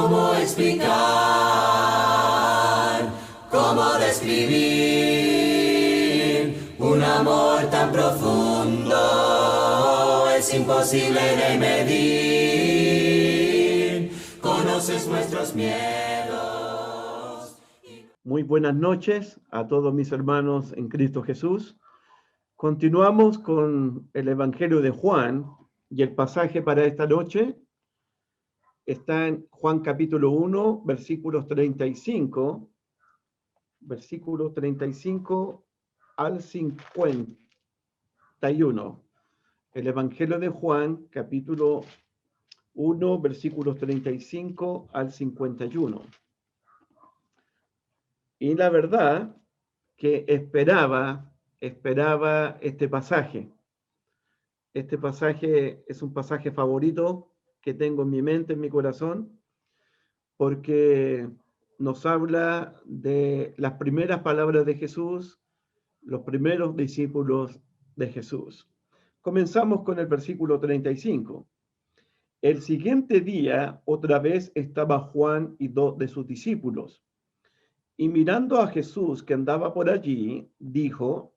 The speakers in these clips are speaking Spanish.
cómo explicar, cómo describir un amor tan profundo, es imposible de medir. Conoces nuestros miedos. Muy buenas noches a todos mis hermanos en Cristo Jesús. Continuamos con el Evangelio de Juan y el pasaje para esta noche está en Juan capítulo 1, versículos 35 al 51. El Evangelio de Juan capítulo 1, versículos 35 al 51. Y la verdad que esperaba este pasaje. Este pasaje es un pasaje favorito que tengo en mi mente, en mi corazón, porque nos habla de las primeras palabras de Jesús, los primeros discípulos de Jesús. Comenzamos con el versículo 35. El siguiente día, otra vez estaba Juan y dos de sus discípulos. Y mirando a Jesús que andaba por allí, dijo: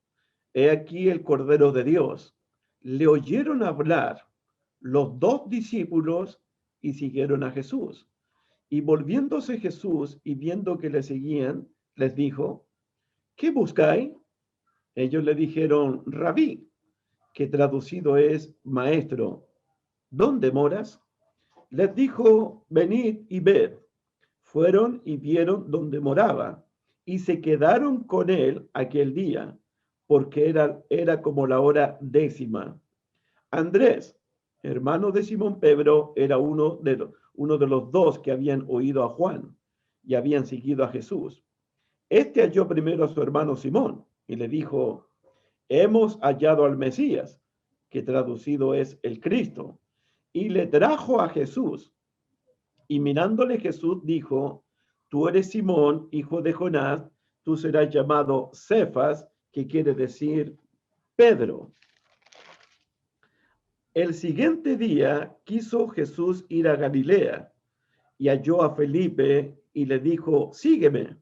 He aquí el Cordero de Dios. Le oyeron hablar los dos discípulos y siguieron a Jesús. Y volviéndose Jesús y viendo que le seguían, les dijo: ¿Qué buscáis? Ellos le dijeron: Rabí, que traducido es maestro, ¿dónde moras? Les dijo: Venid y ved. Fueron y vieron donde moraba, y se quedaron con él aquel día, porque era como la hora 10. Andrés, hermano de Simón Pedro, era uno de los dos que habían oído a Juan y habían seguido a Jesús. Este halló primero a su hermano Simón y le dijo: Hemos hallado al Mesías, que traducido es el Cristo, y le trajo a Jesús. Y mirándole Jesús dijo: Tú eres Simón, hijo de Jonás, tú serás llamado Cefas, que quiere decir Pedro. El siguiente día quiso Jesús ir a Galilea y halló a Felipe y le dijo: Sígueme.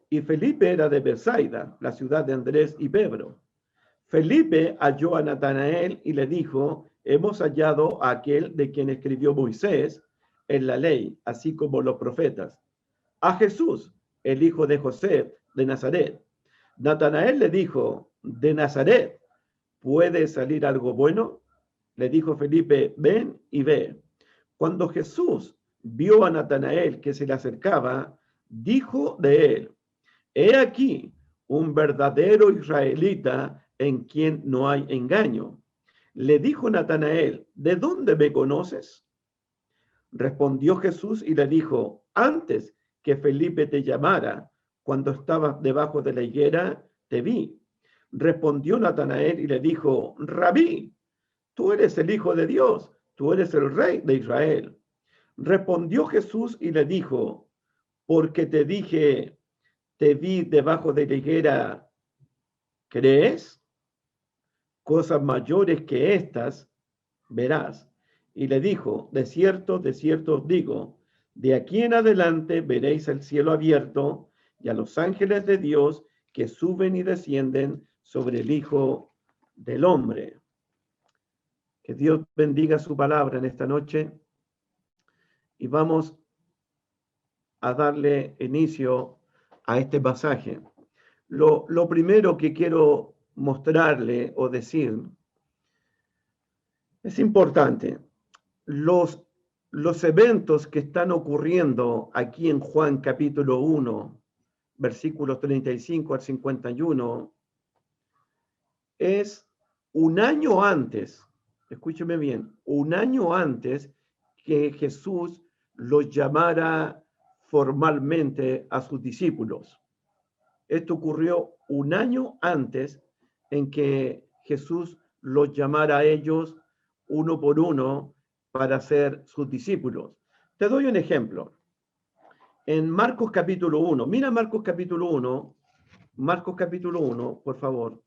Y Felipe era de Betsaida, la ciudad de Andrés y Pedro. Felipe halló a Natanael y le dijo: Hemos hallado a aquel de quien escribió Moisés en la ley, así como los profetas, a Jesús, el hijo de José de Nazaret. Natanael le dijo: ¿De Nazaret puede salir algo bueno? Le dijo Felipe: Ven y ve. Cuando Jesús vio a Natanael que se le acercaba, dijo de él: He aquí un verdadero israelita en quien no hay engaño. Le dijo Natanael: ¿De dónde me conoces? Respondió Jesús y le dijo: Antes que Felipe te llamara, cuando estabas debajo de la higuera, te vi. Respondió Natanael y le dijo: Rabí, tú eres el Hijo de Dios, tú eres el Rey de Israel. Respondió Jesús y le dijo: Porque te dije, te vi debajo de la higuera, ¿crees? Cosas mayores que estas verás. Y le dijo: de cierto os digo, de aquí en adelante veréis el cielo abierto y a los ángeles de Dios que suben y descienden sobre el Hijo del Hombre. Que Dios bendiga su palabra en esta noche y vamos a darle inicio a este pasaje. Lo primero que quiero mostrarle o decir es importante. Los eventos que están ocurriendo aquí en Juan capítulo 1, versículos 35 al 51, es un año antes, escúcheme bien, un año antes que Jesús los llamara formalmente a sus discípulos. Esto ocurrió un año antes en que Jesús los llamara a ellos uno por uno para ser sus discípulos. Te doy un ejemplo. En Marcos capítulo 1, mira Marcos capítulo 1, por favor.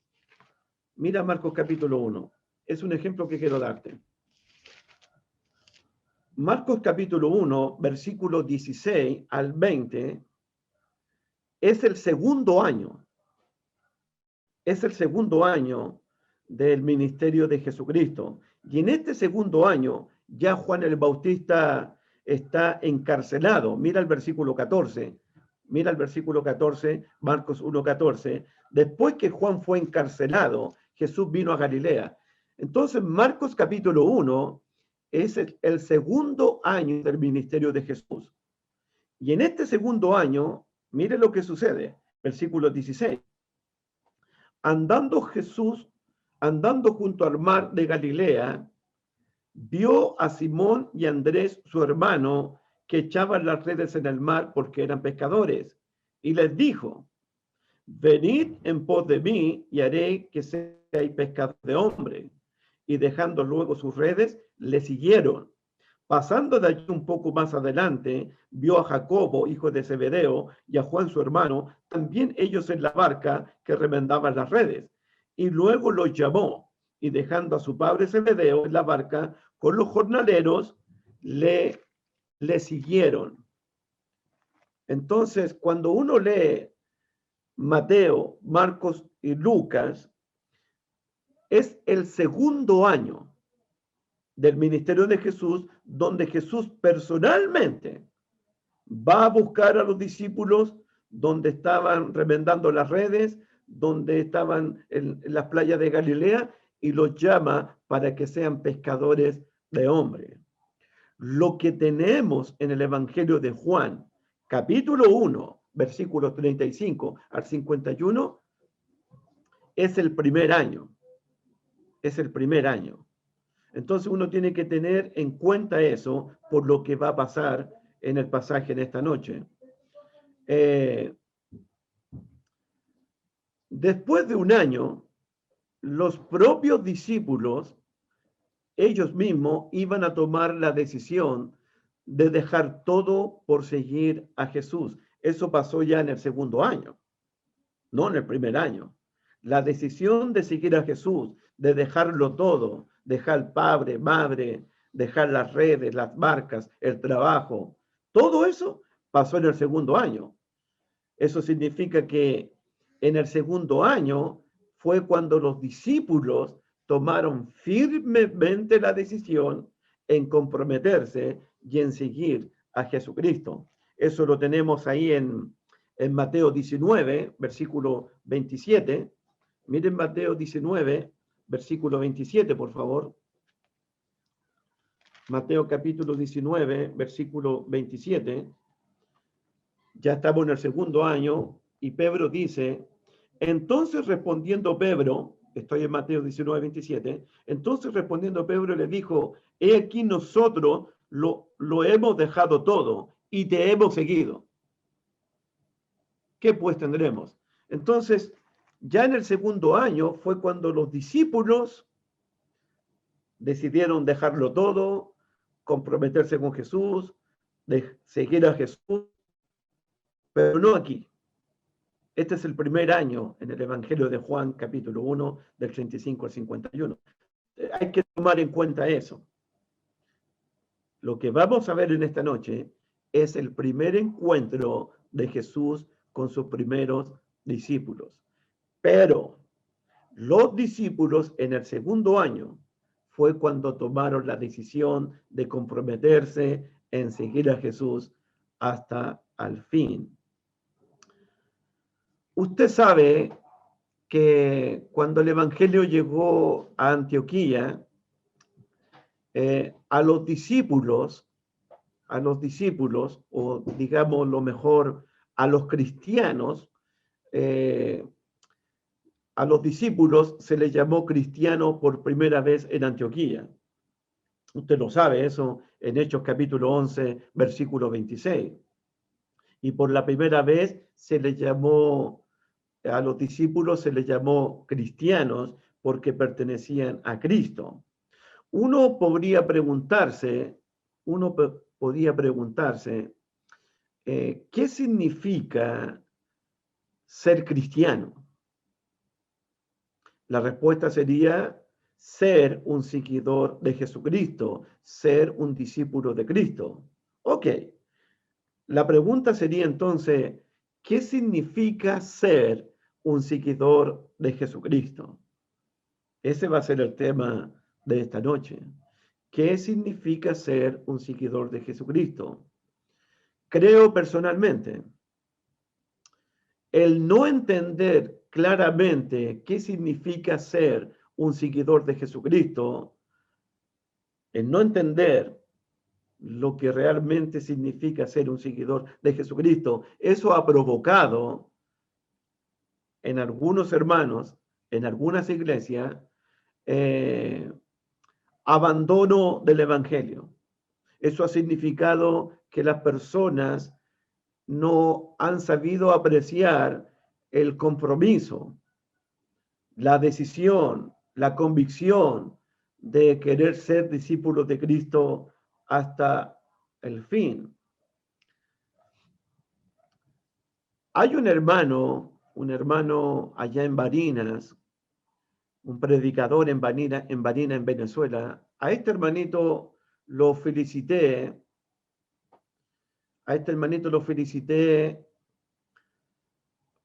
Mira Marcos capítulo 1. Es un ejemplo que quiero darte. Marcos capítulo 1, versículo 16 al 20, es el segundo año. Es el segundo año del ministerio de Jesucristo. Y en este segundo año ya Juan el Bautista está encarcelado. Mira el versículo 14. Mira el versículo 14, Marcos 1:14. Después que Juan fue encarcelado, Jesús vino a Galilea. Entonces, Marcos capítulo 1 es el segundo año del ministerio de Jesús. Y en este segundo año, mire lo que sucede. Versículo 16. Andando junto al mar de Galilea, vio a Simón y Andrés, su hermano, que echaban las redes en el mar porque eran pescadores. Y les dijo: venid en pos de mí y haré que seáis pescadores de hombres. Y dejando luego sus redes, le siguieron. Pasando de allí un poco más adelante, vio a Jacobo, hijo de Zebedeo, y a Juan su hermano, también ellos en la barca que remendaban las redes. Y luego los llamó, y dejando a su padre Zebedeo en la barca con los jornaleros, le siguieron. Entonces, cuando uno lee Mateo, Marcos y Lucas, es el segundo año del ministerio de Jesús, donde Jesús personalmente va a buscar a los discípulos donde estaban remendando las redes, donde estaban en las playas de Galilea, y los llama para que sean pescadores de hombres. Lo que tenemos en el Evangelio de Juan, capítulo 1, versículos 35 al 51, es el primer año. Es el primer año. Entonces uno tiene que tener en cuenta eso por lo que va a pasar en el pasaje en esta noche. Después de un año, los propios discípulos, ellos mismos, iban a tomar la decisión de dejar todo por seguir a Jesús. Eso pasó ya en el segundo año, no en el primer año. La decisión de seguir a Jesús, de dejarlo todo, dejar padre, madre, dejar las redes, las barcas, el trabajo, todo eso pasó en el segundo año. Eso significa que en el segundo año fue cuando los discípulos tomaron firmemente la decisión en comprometerse y en seguir a Jesucristo. Eso lo tenemos ahí en Mateo 19, versículo 27. Miren Mateo 19, versículo 27, por favor. Mateo capítulo 19, versículo 27. Ya estamos en el segundo año y Pedro dice: entonces respondiendo Pedro, estoy en Mateo 19, 27, entonces respondiendo Pedro le dijo: he aquí nosotros lo hemos dejado todo y te hemos seguido. ¿Qué pues tendremos? Entonces, ya en el segundo año fue cuando los discípulos decidieron dejarlo todo, comprometerse con Jesús, de seguir a Jesús, pero no aquí. Este es el primer año en el Evangelio de Juan, capítulo 1, del 35 al 51. Hay que tomar en cuenta eso. Lo que vamos a ver en esta noche es el primer encuentro de Jesús con sus primeros discípulos. Pero los discípulos en el segundo año fue cuando tomaron la decisión de comprometerse en seguir a Jesús hasta al fin. Usted sabe que cuando el Evangelio llegó a Antioquía, a los discípulos, o digamos lo mejor, a los cristianos, a los discípulos se les llamó cristianos por primera vez en Antioquía. Usted lo sabe, eso en Hechos capítulo 11, versículo 26. Y por la primera vez se les llamó, a los discípulos se les llamó cristianos porque pertenecían a Cristo. Uno podía preguntarse, ¿qué significa ser cristiano? La respuesta sería: ser un seguidor de Jesucristo, ser un discípulo de Cristo. Ok, la pregunta sería entonces, ¿qué significa ser un seguidor de Jesucristo? Ese va a ser el tema de esta noche. ¿Qué significa ser un seguidor de Jesucristo? Creo personalmente, el no entender claramente qué significa ser un seguidor de Jesucristo, el no entender lo que realmente significa ser un seguidor de Jesucristo, eso ha provocado en algunos hermanos, en algunas iglesias, abandono del Evangelio. Eso ha significado que las personas no han sabido apreciar el compromiso, la decisión, la convicción de querer ser discípulos de Cristo hasta el fin. Hay un hermano allá en Barinas, un predicador en Barinas, en Venezuela. A este hermanito lo felicité.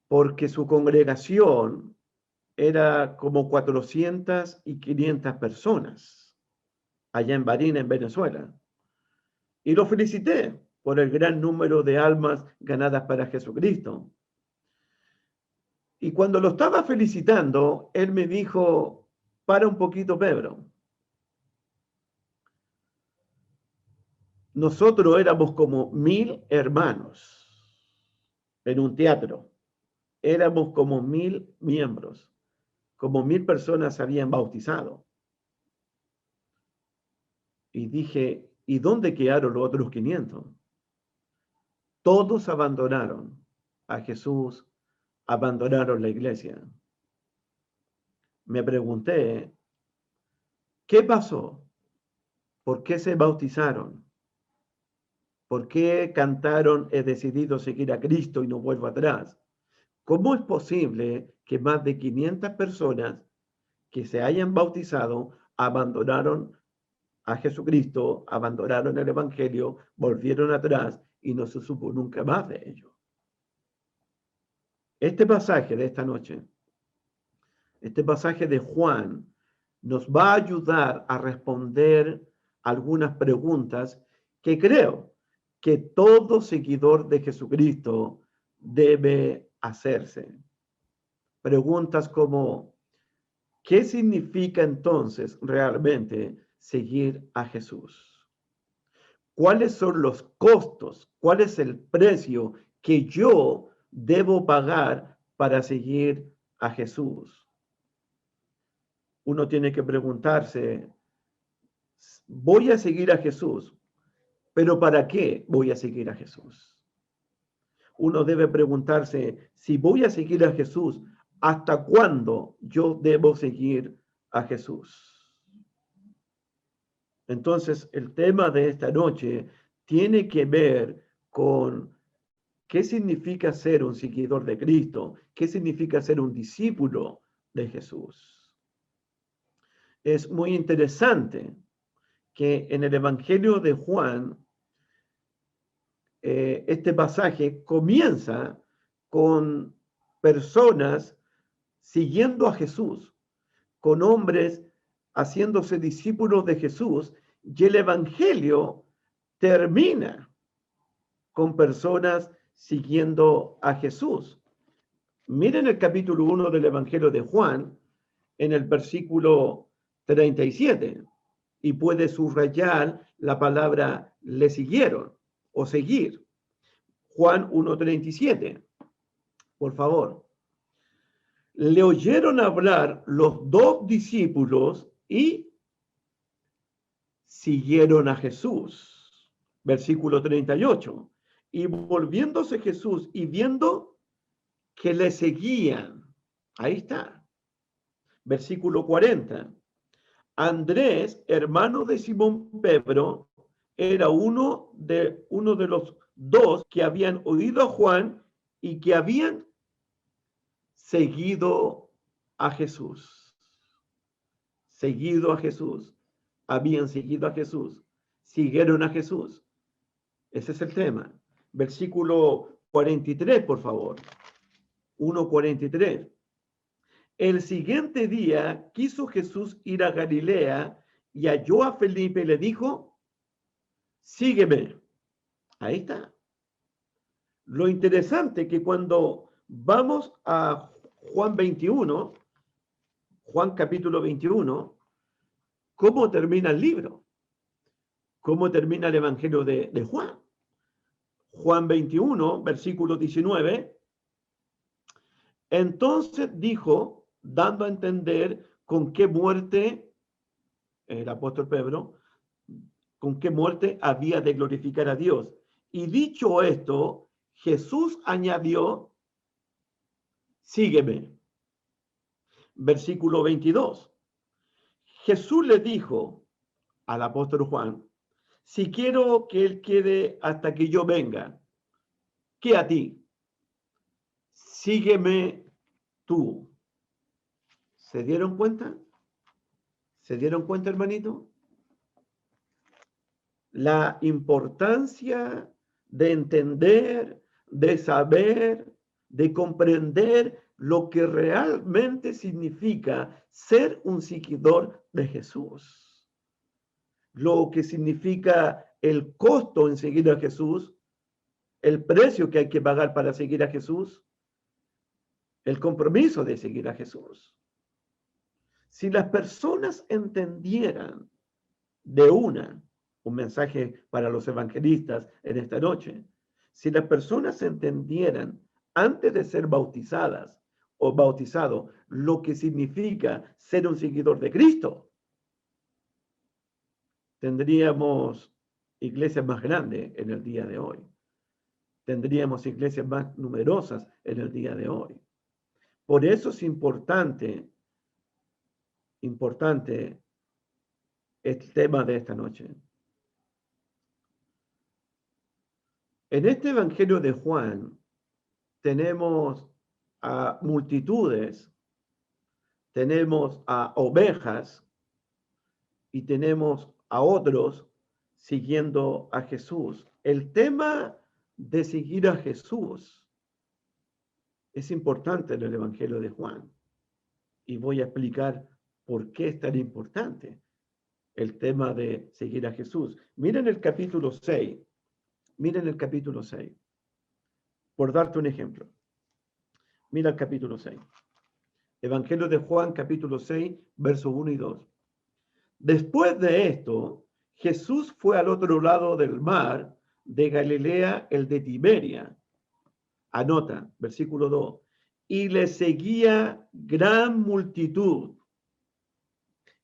Porque su congregación era como 400 y 500 personas allá en Barinas, en Venezuela. Y lo felicité por el gran número de almas ganadas para Jesucristo. Y cuando lo estaba felicitando, él me dijo, para un poquito, Pedro. Nosotros éramos como 1000 hermanos en un teatro. Éramos como 1000 miembros. Como 1000 personas se habían bautizado. Y dije, ¿y dónde quedaron los otros 500? Todos abandonaron a Jesús, abandonaron la iglesia. Me pregunté, ¿qué pasó? ¿Por qué se bautizaron? ¿Por qué cantaron, he decidido seguir a Cristo y no vuelvo atrás? ¿Cómo es posible que más de 500 personas que se hayan bautizado abandonaron a Jesucristo, abandonaron el Evangelio, volvieron atrás y no se supo nunca más de ellos? Este pasaje de esta noche, este pasaje de Juan, nos va a ayudar a responder algunas preguntas que creo que todo seguidor de Jesucristo debe hacerse. Preguntas como, ¿qué significa entonces realmente seguir a Jesús? ¿Cuáles son los costos? ¿Cuál es el precio que yo debo pagar para seguir a Jesús? Uno tiene que preguntarse, voy a seguir a Jesús, pero ¿para qué voy a seguir a Jesús? Uno debe preguntarse, si voy a seguir a Jesús, ¿hasta cuándo yo debo seguir a Jesús? Entonces, el tema de esta noche tiene que ver con qué significa ser un seguidor de Cristo, qué significa ser un discípulo de Jesús. Es muy interesante que en el Evangelio de Juan, este pasaje comienza con personas siguiendo a Jesús, con hombres haciéndose discípulos de Jesús, y el Evangelio termina con personas siguiendo a Jesús. Miren el capítulo 1 del Evangelio de Juan, en el versículo 37, y puede subrayar la palabra le siguieron o seguir. Juan 1:37, por favor. Le oyeron hablar los dos discípulos y siguieron a Jesús. Versículo 38. Y volviéndose Jesús y viendo que le seguían. Ahí está. Versículo 40. Andrés, hermano de Simón Pedro, era uno de los dos que habían oído a Juan y que habían seguido a Jesús. seguido a Jesús, habían seguido a Jesús, siguieron a Jesús. Ese es el tema. Versículo 43, por favor. 1:43. El siguiente día quiso Jesús ir a Galilea y halló a Felipe y le dijo, sígueme. Ahí está. Lo interesante que cuando vamos a Juan 21, Juan capítulo 21, ¿cómo termina el libro? ¿Cómo termina el Evangelio de Juan? Juan 21, versículo 19. Entonces dijo, dando a entender con qué muerte, el apóstol Pedro, con qué muerte había de glorificar a Dios. Y dicho esto, Jesús añadió, sígueme. Versículo 22. Jesús le dijo al apóstol Juan, si quiero que él quede hasta que yo venga, ¿qué a ti? Sígueme tú. ¿Se dieron cuenta? ¿Se dieron cuenta, hermanito? La importancia de entender, de saber, de comprender lo que realmente significa ser un seguidor de Jesús. Lo que significa el costo en seguir a Jesús, el precio que hay que pagar para seguir a Jesús, el compromiso de seguir a Jesús. Si las personas entendieran de un mensaje para los evangelistas en esta noche, si las personas entendieran antes de ser bautizadas o bautizado lo que significa ser un seguidor de Cristo, tendríamos iglesias más grandes en el día de hoy. Tendríamos iglesias más numerosas en el día de hoy. Por eso es importante el tema de esta noche. En este Evangelio de Juan tenemos a multitudes, tenemos a ovejas y tenemos a otros siguiendo a Jesús. El tema de seguir a Jesús es importante en el Evangelio de Juan y voy a explicar por qué es tan importante el tema de seguir a Jesús. Miren el capítulo 6. Miren el capítulo 6. Por darte un ejemplo. Mira el capítulo 6. Evangelio de Juan, capítulo 6, versos 1 y 2. Después de esto, Jesús fue al otro lado del mar de Galilea, el de Tiberia. Anota, versículo 2. Y le seguía gran multitud.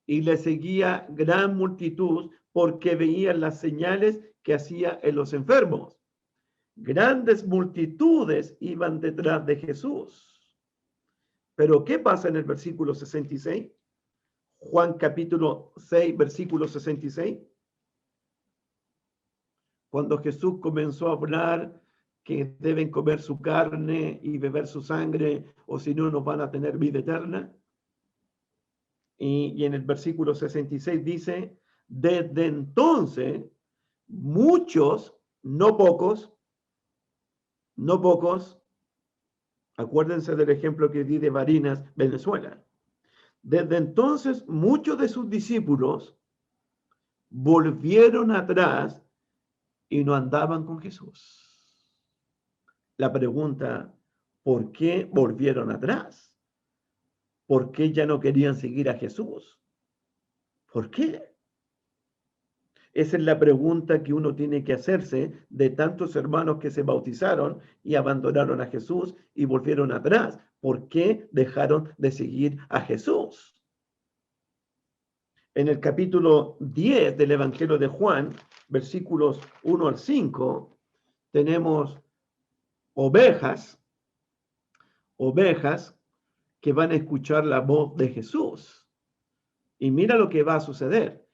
Y le seguía gran multitud porque veían las señales que hacía en los enfermos. Grandes multitudes iban detrás de Jesús. Pero ¿qué pasa en el versículo 66? Juan capítulo 6, versículo 66. Cuando Jesús comenzó a hablar que deben comer su carne y beber su sangre, o si no, no van a tener vida eterna. Y en el versículo 66 dice, desde entonces, muchos, no pocos, acuérdense del ejemplo que di de Barinas, Venezuela. Desde entonces, muchos de sus discípulos volvieron atrás y no andaban con Jesús. La pregunta, ¿por qué volvieron atrás? ¿Por qué ya no querían seguir a Jesús? ¿Por qué? Esa es la pregunta que uno tiene que hacerse de tantos hermanos que se bautizaron y abandonaron a Jesús y volvieron atrás. ¿Por qué dejaron de seguir a Jesús? En el capítulo 10 del Evangelio de Juan, versículos 1 al 5, tenemos ovejas que van a escuchar la voz de Jesús. Y mira lo que va a suceder.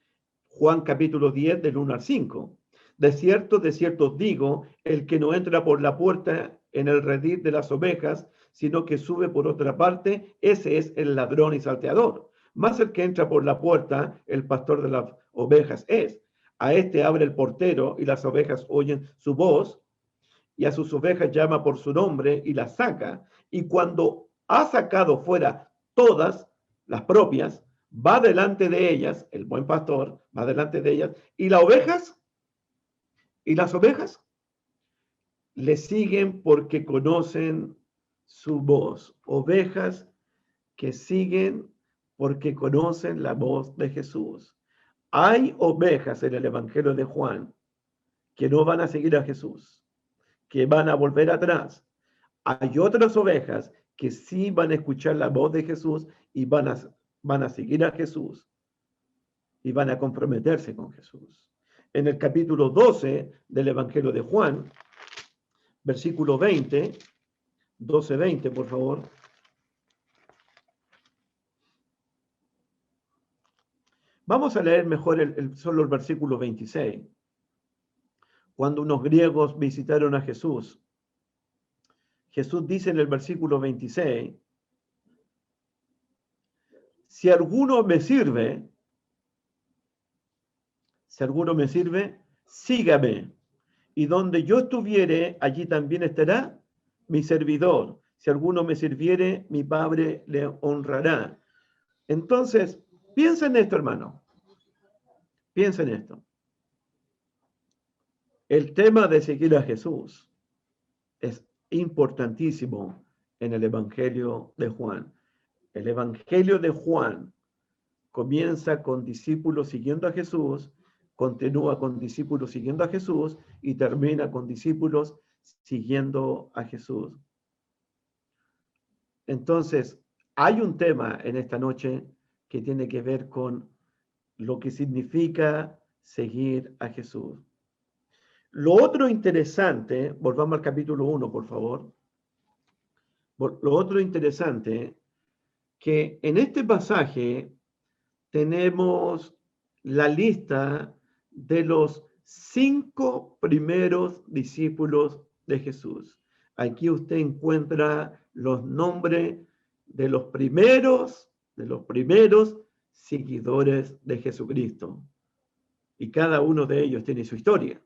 Juan capítulo 10 del 1 al 5. De cierto os digo, el que no entra por la puerta en el redil de las ovejas, sino que sube por otra parte, ese es el ladrón y salteador. Mas el que entra por la puerta, el pastor de las ovejas es. A este abre el portero y las ovejas oyen su voz y a sus ovejas llama por su nombre y las saca. Y cuando ha sacado fuera todas las propias, va delante de ellas, el buen pastor va delante de ellas, y las ovejas le siguen porque conocen su voz. Ovejas que siguen porque conocen la voz de Jesús. Hay ovejas en el Evangelio de Juan que no van a seguir a Jesús, que van a volver atrás. Hay otras ovejas que sí van a escuchar la voz de Jesús y van a seguir a Jesús y van a comprometerse con Jesús. En el capítulo 12 del Evangelio de Juan, versículo 20, 12:20, por favor. Vamos a leer mejor solo el versículo 26. Cuando unos griegos visitaron a Jesús, Jesús dice en el versículo 26, si alguno me sirve, sígame. Y donde yo estuviere, allí también estará mi servidor. Si alguno me sirviere, mi Padre le honrará. Entonces, piensa en esto, hermano. Piensa en esto. El tema de seguir a Jesús es importantísimo en el Evangelio de Juan. El Evangelio de Juan comienza con discípulos siguiendo a Jesús, continúa con discípulos siguiendo a Jesús y termina con discípulos siguiendo a Jesús. Entonces, hay un tema en esta noche que tiene que ver con lo que significa seguir a Jesús. Lo otro interesante, volvamos al capítulo 1, por favor. Lo otro interesante, que en este pasaje tenemos la lista de los 5 primeros discípulos de Jesús. Aquí usted encuentra los nombres de los primeros seguidores de Jesucristo. Y cada uno de ellos tiene su historia.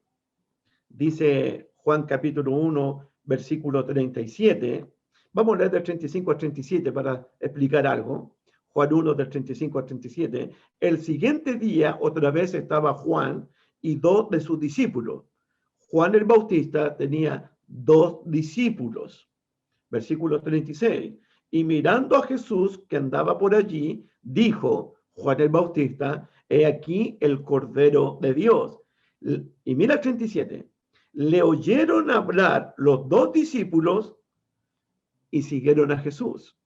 Dice Juan capítulo 1, versículo 37. Vamos a leer del 35 al 37 para explicar algo. Juan 1, del 35 al 37. El siguiente día, otra vez estaba Juan y 2 de sus discípulos. Juan el Bautista tenía 2 discípulos. Versículo 36. Y mirando a Jesús que andaba por allí, dijo Juan el Bautista, he aquí el Cordero de Dios. Y mira el 37. Le oyeron hablar los 2 discípulos y siguieron a Jesús.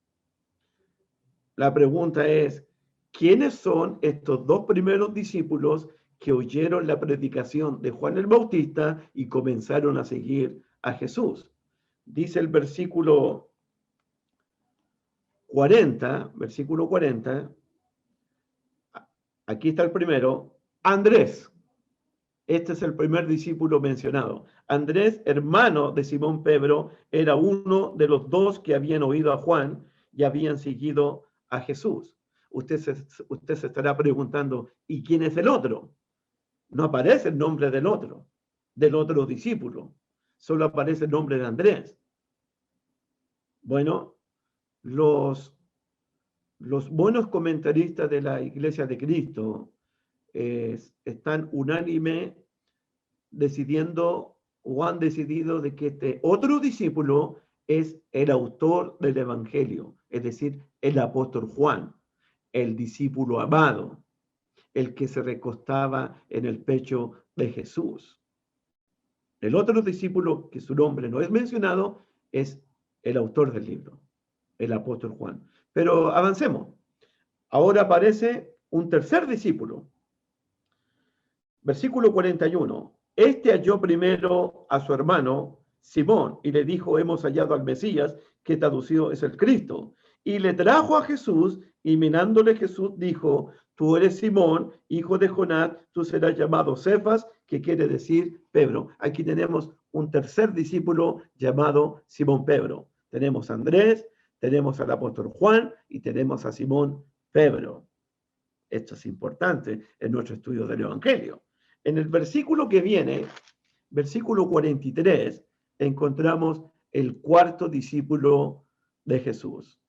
La pregunta es, ¿quiénes son estos 2 primeros discípulos que oyeron la predicación de Juan el Bautista y comenzaron a seguir a Jesús? Dice el versículo 40, aquí está el primero, Andrés. Este es el primer discípulo mencionado. Andrés, hermano de Simón Pedro, era uno de los 2 que habían oído a Juan y habían seguido a Jesús. Usted se estará preguntando, ¿y quién es el otro? No aparece el nombre del otro discípulo. Solo aparece el nombre de Andrés. Bueno, los buenos comentaristas de la Iglesia de Cristo están unánime decidiendo o han decidido de que este otro discípulo es el autor del Evangelio, es decir, el apóstol Juan, el discípulo amado, el que se recostaba en el pecho de Jesús. El otro discípulo, que su nombre no es mencionado, es el autor del libro, el apóstol Juan. Pero avancemos. Ahora aparece un tercer discípulo. Versículo 41. Este halló primero a su hermano Simón y le dijo, hemos hallado al Mesías, que traducido es el Cristo. Y le trajo a Jesús y mirándole Jesús dijo, tú eres Simón, hijo de Jonás, tú serás llamado Cefas, que quiere decir Pedro. Aquí tenemos un tercer discípulo llamado Simón Pedro. Tenemos a Andrés, tenemos al apóstol Juan y tenemos a Simón Pedro. Esto es importante en nuestro estudio del Evangelio. En el versículo que viene, versículo 43, encontramos el cuarto discípulo de Jesús.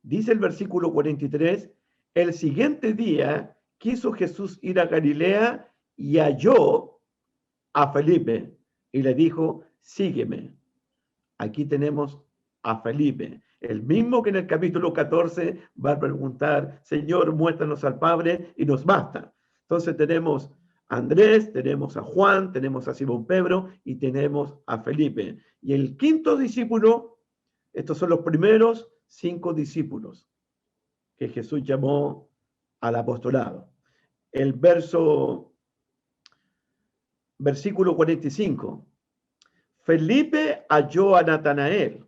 Dice el versículo 43, el siguiente día quiso Jesús ir a Galilea y halló a Felipe y le dijo, sígueme. Aquí tenemos a Felipe, el mismo que en el capítulo 14 va a preguntar, Señor, muéstranos al Padre y nos basta. Entonces tenemos a Andrés, tenemos a Juan, tenemos a Simón Pedro y tenemos a Felipe. Y el quinto discípulo, estos son los primeros 5 discípulos que Jesús llamó al apostolado. El versículo 45. Felipe halló a Natanael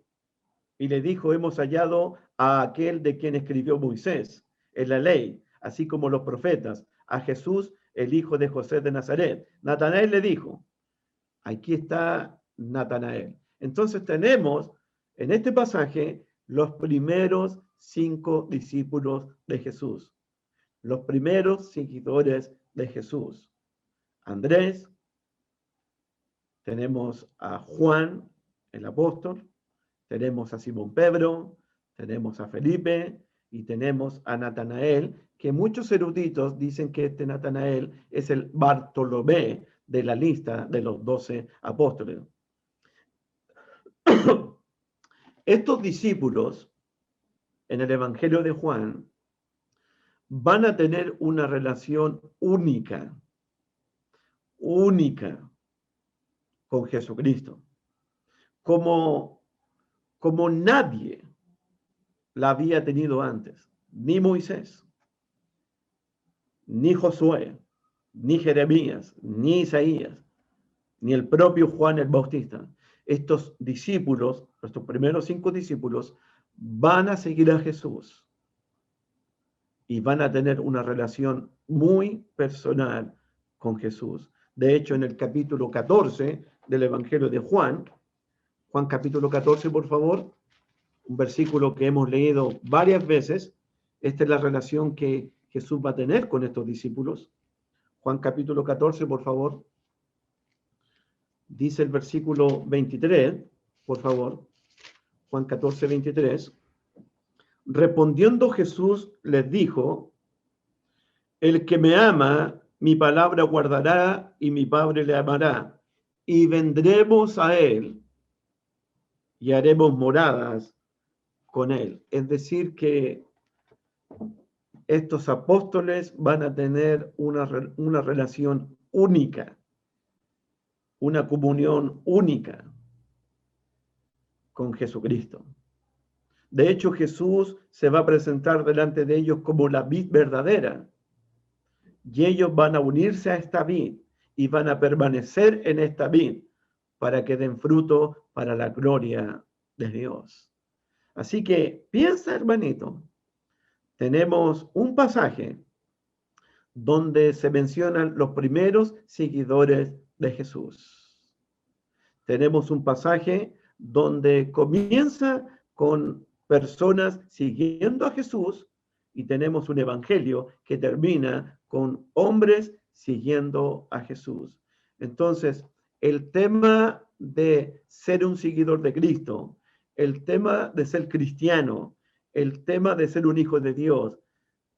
y le dijo, hemos hallado a aquel de quien escribió Moisés en la ley, así como los profetas, a Jesús, el hijo de José de Nazaret. Natanael le dijo, aquí está Natanael. Entonces tenemos en este pasaje los primeros 5 discípulos de Jesús, los primeros seguidores de Jesús. Andrés, tenemos a Juan, el apóstol, tenemos a Simón Pedro, tenemos a Felipe y tenemos a Natanael, que muchos eruditos dicen que este Natanael es el Bartolomé de la lista de los 12 apóstoles. Estos discípulos en el Evangelio de Juan van a tener una relación única con Jesucristo, como nadie la había tenido antes, ni Moisés, ni Josué, ni Jeremías, ni Isaías, ni el propio Juan el Bautista. Estos discípulos, estos primeros 5 discípulos, van a seguir a Jesús y van a tener una relación muy personal con Jesús. De hecho, en el capítulo 14 del Evangelio de Juan capítulo 14, por favor, un versículo que hemos leído varias veces. Esta es la relación que Jesús va a tener con estos discípulos. Juan capítulo 14, por favor. Dice el versículo 23, por favor. Juan 14, 23. Respondiendo Jesús les dijo, el que me ama, mi palabra guardará y mi Padre le amará. Y vendremos a él y haremos moradas con él. Es decir, que estos apóstoles van a tener una relación única, una comunión única con Jesucristo. De hecho, Jesús se va a presentar delante de ellos como la vid verdadera. Y ellos van a unirse a esta vid y van a permanecer en esta vid para que den fruto para la gloria de Dios. Así que piensa, hermanito, tenemos un pasaje donde se mencionan los primeros seguidores de Jesús. Tenemos un pasaje donde comienza con personas siguiendo a Jesús y tenemos un evangelio que termina con hombres siguiendo a Jesús. Entonces, el tema de ser un seguidor de Cristo, el tema de ser cristiano, el tema de ser un hijo de Dios,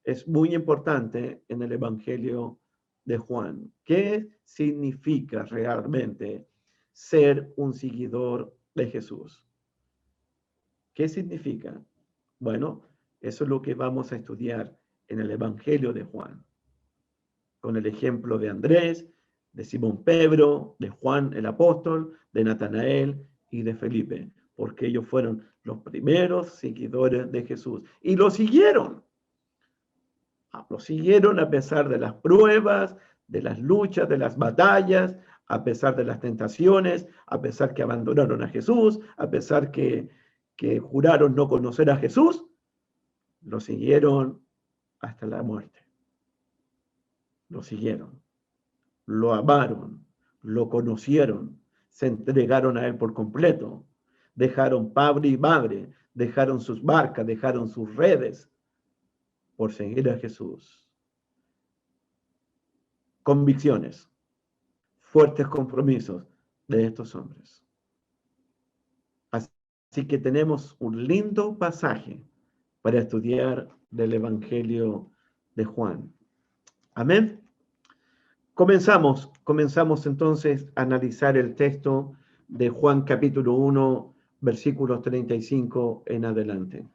es muy importante en el Evangelio de Juan. ¿Qué significa realmente ser un seguidor de Jesús? ¿Qué significa? Bueno, eso es lo que vamos a estudiar en el Evangelio de Juan, con el ejemplo de Andrés, de Simón Pedro, de Juan el apóstol, de Natanael y de Felipe, porque ellos fueron los primeros seguidores de Jesús y lo siguieron. Lo siguieron a pesar de las pruebas, de las luchas, de las batallas, a pesar de las tentaciones, a pesar que abandonaron a Jesús, a pesar que juraron no conocer a Jesús, lo siguieron hasta la muerte. Lo siguieron, lo amaron, lo conocieron, se entregaron a él por completo, dejaron padre y madre, dejaron sus barcas, dejaron sus redes, por seguir a Jesús. Convicciones, fuertes compromisos de estos hombres. Así que tenemos un lindo pasaje para estudiar del Evangelio de Juan. Amén. Comenzamos entonces a analizar el texto de Juan capítulo 1, versículos 35 en adelante.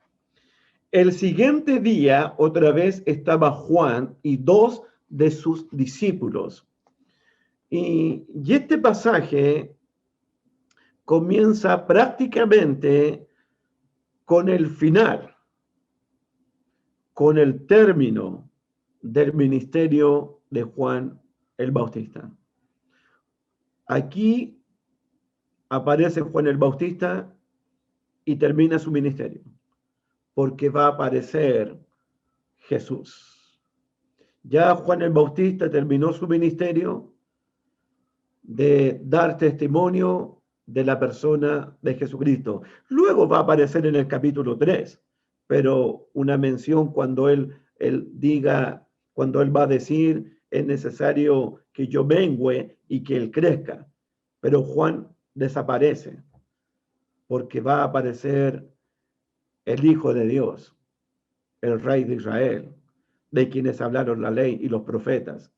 El siguiente día, otra vez estaba Juan y 2 de sus discípulos. Y este pasaje comienza prácticamente con el final, con el término del ministerio de Juan el Bautista. Aquí aparece Juan el Bautista y termina su ministerio, porque va a aparecer Jesús. Ya Juan el Bautista terminó su ministerio de dar testimonio de la persona de Jesucristo. Luego va a aparecer en el capítulo 3, pero una mención cuando él diga, cuando él va a decir, es necesario que yo mengüe y que él crezca. Pero Juan desaparece, porque va a aparecer el Hijo de Dios, el Rey de Israel, de quienes hablaron la ley y los profetas,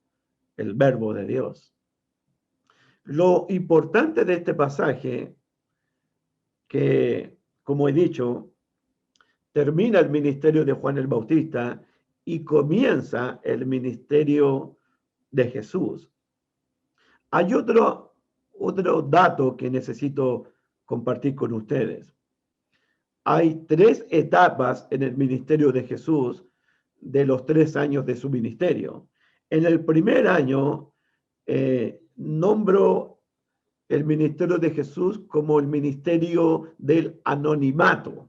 el Verbo de Dios. Lo importante de este pasaje, que, como he dicho, termina el ministerio de Juan el Bautista y comienza el ministerio de Jesús. Hay otro dato que necesito compartir con ustedes. Hay 3 etapas en el ministerio de Jesús de los 3 años de su ministerio. En el primer año, nombro el ministerio de Jesús como el ministerio del anonimato.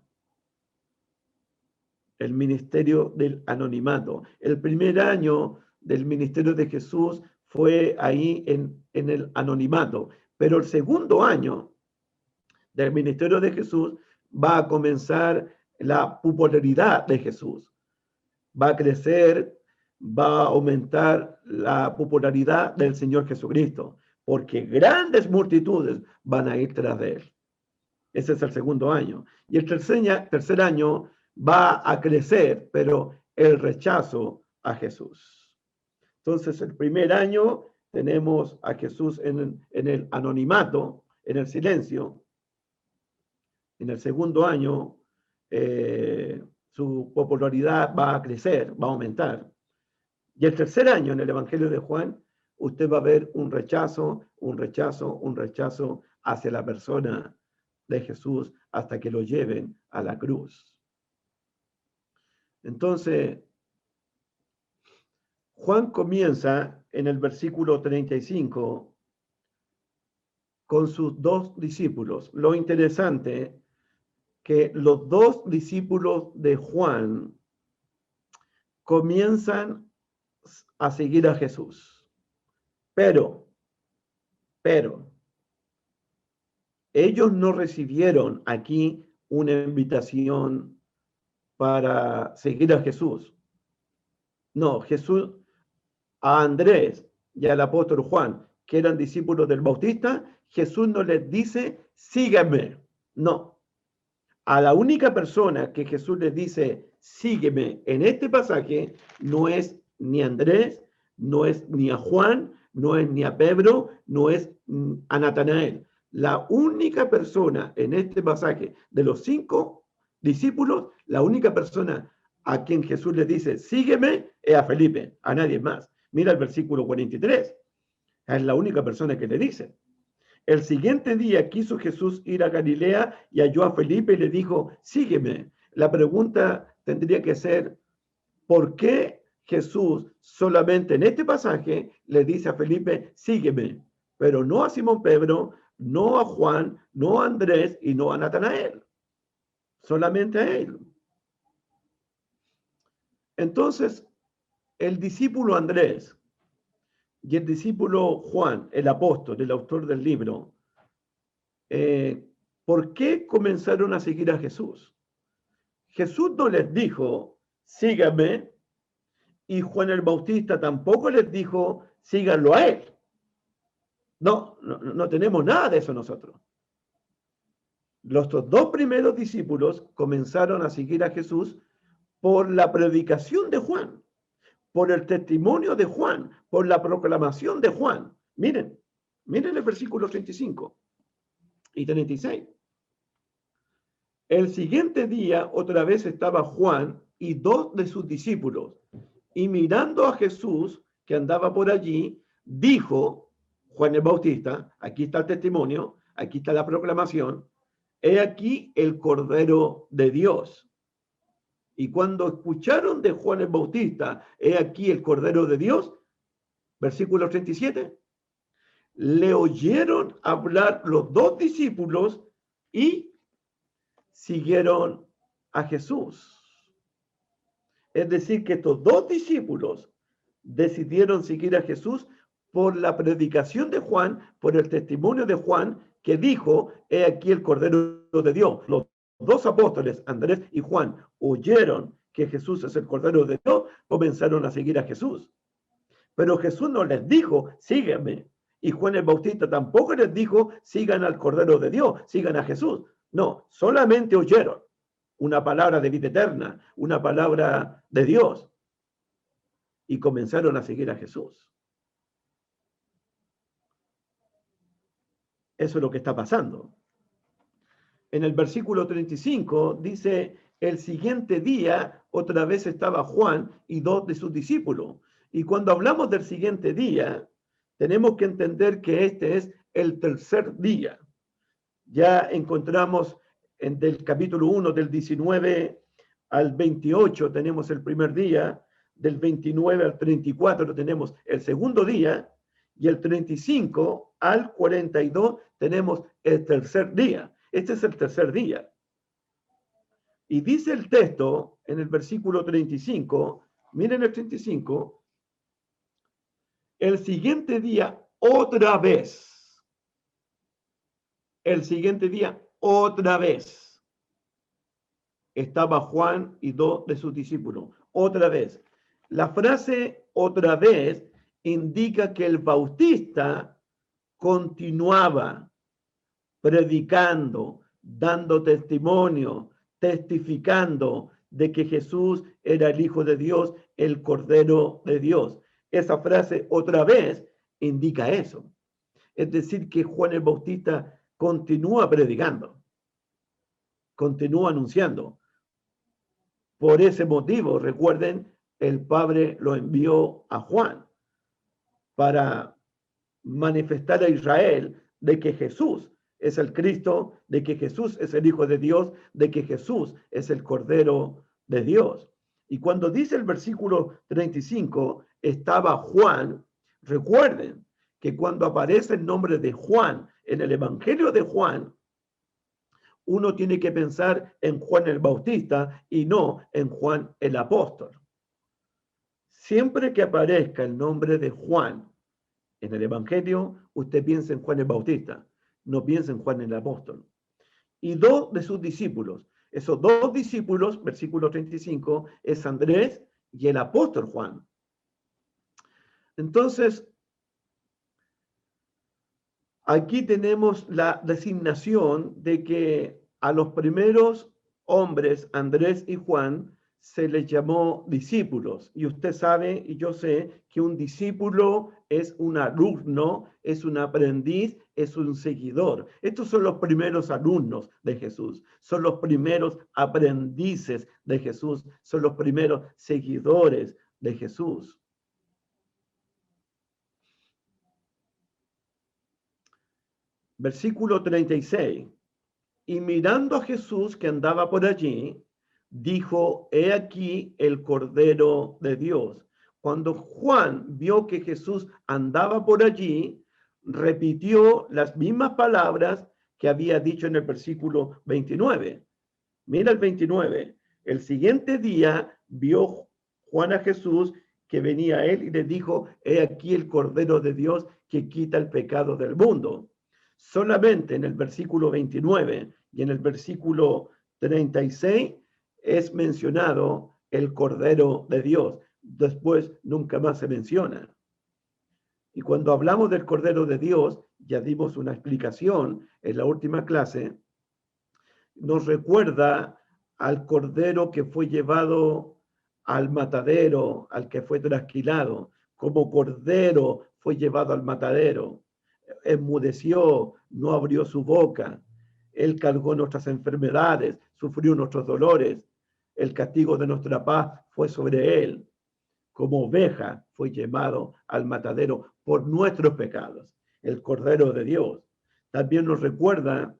El ministerio del anonimato. El primer año del ministerio de Jesús fue ahí en el anonimato, pero el segundo año del ministerio de Jesús va a comenzar la popularidad de Jesús. Va a crecer, va a aumentar la popularidad del Señor Jesucristo, porque grandes multitudes van a ir tras de él. Ese es el segundo año. Y el tercer año va a crecer, pero el rechazo a Jesús. Entonces, el primer año tenemos a Jesús en el anonimato, en el silencio. En el segundo año, su popularidad va a crecer, va a aumentar. Y el tercer año, en el Evangelio de Juan, usted va a ver un rechazo hacia la persona de Jesús hasta que lo lleven a la cruz. Entonces, Juan comienza en el versículo 35 con sus 2 discípulos. Lo interesante que los 2 discípulos de Juan comienzan a seguir a Jesús. Pero, ellos no recibieron aquí una invitación para seguir a Jesús. No, Jesús, a Andrés y al apóstol Juan, que eran discípulos del Bautista, Jesús no les dice, sígueme. No. A la única persona que Jesús les dice, sígueme en este pasaje, no es ni a Andrés, no es ni a Juan, no es ni a Pedro, no es a Natanael. La única persona en este pasaje de los 5 discípulos, la única persona a quien Jesús le dice, sígueme, es a Felipe, a nadie más. Mira el versículo 43. Es la única persona que le dice. El siguiente día quiso Jesús ir a Galilea y halló a Felipe y le dijo, sígueme. La pregunta tendría que ser, ¿por qué Jesús solamente en este pasaje le dice a Felipe, sígueme? Pero no a Simón Pedro, no a Juan, no a Andrés y no a Natanael. Solamente a él. Entonces, el discípulo Andrés y el discípulo Juan, el apóstol, el autor del libro, ¿por qué comenzaron a seguir a Jesús? Jesús no les dijo, síganme, Y Juan el Bautista tampoco les dijo, síganlo a él. No tenemos nada de eso nosotros. Los dos primeros discípulos comenzaron a seguir a Jesús por la predicación de Juan, por el testimonio de Juan, por la proclamación de Juan. Miren el versículo 35 y 36. El siguiente día otra vez estaba Juan y 2 de sus discípulos, y mirando a Jesús que andaba por allí, dijo Juan el Bautista, aquí está el testimonio, aquí está la proclamación, he aquí el Cordero de Dios. Y cuando escucharon de Juan el Bautista, he aquí el Cordero de Dios, versículo 37, le oyeron hablar los 2 discípulos y siguieron a Jesús. Es decir, que estos 2 discípulos decidieron seguir a Jesús por la predicación de Juan, por el testimonio de Juan, que dijo, he aquí el Cordero de Dios. Los 2 apóstoles, Andrés y Juan, oyeron que Jesús es el Cordero de Dios, comenzaron a seguir a Jesús. Pero Jesús no les dijo, sígueme. Y Juan el Bautista tampoco les dijo, sigan al Cordero de Dios, sigan a Jesús. No, solamente oyeron una palabra de vida eterna, una palabra de Dios. Y comenzaron a seguir a Jesús. Eso es lo que está pasando. En el versículo 35 dice, el siguiente día otra vez estaba Juan y 2 de sus discípulos. Y cuando hablamos del siguiente día, tenemos que entender que este es el tercer día. Ya encontramos del capítulo 1, del 19 al 28, tenemos el primer día, del 29 al 34 tenemos el segundo día, y el 35 al 42 tenemos el tercer día. Este es el tercer día. Y dice el texto en el versículo 35, miren el 35, el siguiente día otra vez. El siguiente día otra vez. Estaba Juan y 2 de sus discípulos. Otra vez. La frase otra vez indica que el Bautista continuaba predicando, dando testimonio, testificando de que Jesús era el Hijo de Dios, el Cordero de Dios. Esa frase otra vez indica eso. Es decir, que Juan el Bautista continúa predicando, continúa anunciando. Por ese motivo, recuerden, el Padre lo envió a Juan para manifestar a Israel de que Jesús es el Cristo, de que Jesús es el Hijo de Dios, de que Jesús es el Cordero de Dios. Y cuando dice el versículo 35, estaba Juan, recuerden que cuando aparece el nombre de Juan en el Evangelio de Juan, uno tiene que pensar en Juan el Bautista y no en Juan el Apóstol. Siempre que aparezca el nombre de Juan en el Evangelio, usted piensa en Juan el Bautista, no piensa en Juan el Apóstol. Y 2 de sus discípulos, esos 2 discípulos, versículo 35, es Andrés y el apóstol Juan. Entonces, aquí tenemos la designación de que a los primeros hombres, Andrés y Juan, se les llamó discípulos. Y usted sabe, y yo sé, que un discípulo es un alumno, es un aprendiz, es un seguidor. Estos son los primeros alumnos de Jesús, son los primeros aprendices de Jesús, son los primeros seguidores de Jesús. Versículo 36. Y mirando a Jesús que andaba por allí, dijo, he aquí el Cordero de Dios. Cuando Juan vio que Jesús andaba por allí, repitió las mismas palabras que había dicho en el versículo 29. Mira el 29. El siguiente día vio Juan a Jesús que venía a él y le dijo, he aquí el Cordero de Dios que quita el pecado del mundo. Solamente en el versículo 29 y en el versículo 36 es mencionado el Cordero de Dios. después nunca más se menciona. Y cuando hablamos del Cordero de Dios, ya dimos una explicación en la última clase, nos recuerda al Cordero que fue llevado al matadero, al que fue trasquilado, como Cordero fue llevado al matadero, enmudeció, no abrió su boca, Él cargó nuestras enfermedades, sufrió nuestros dolores, el castigo de nuestra paz fue sobre Él. Como oveja fue llevado al matadero por nuestros pecados, el Cordero de Dios. También nos recuerda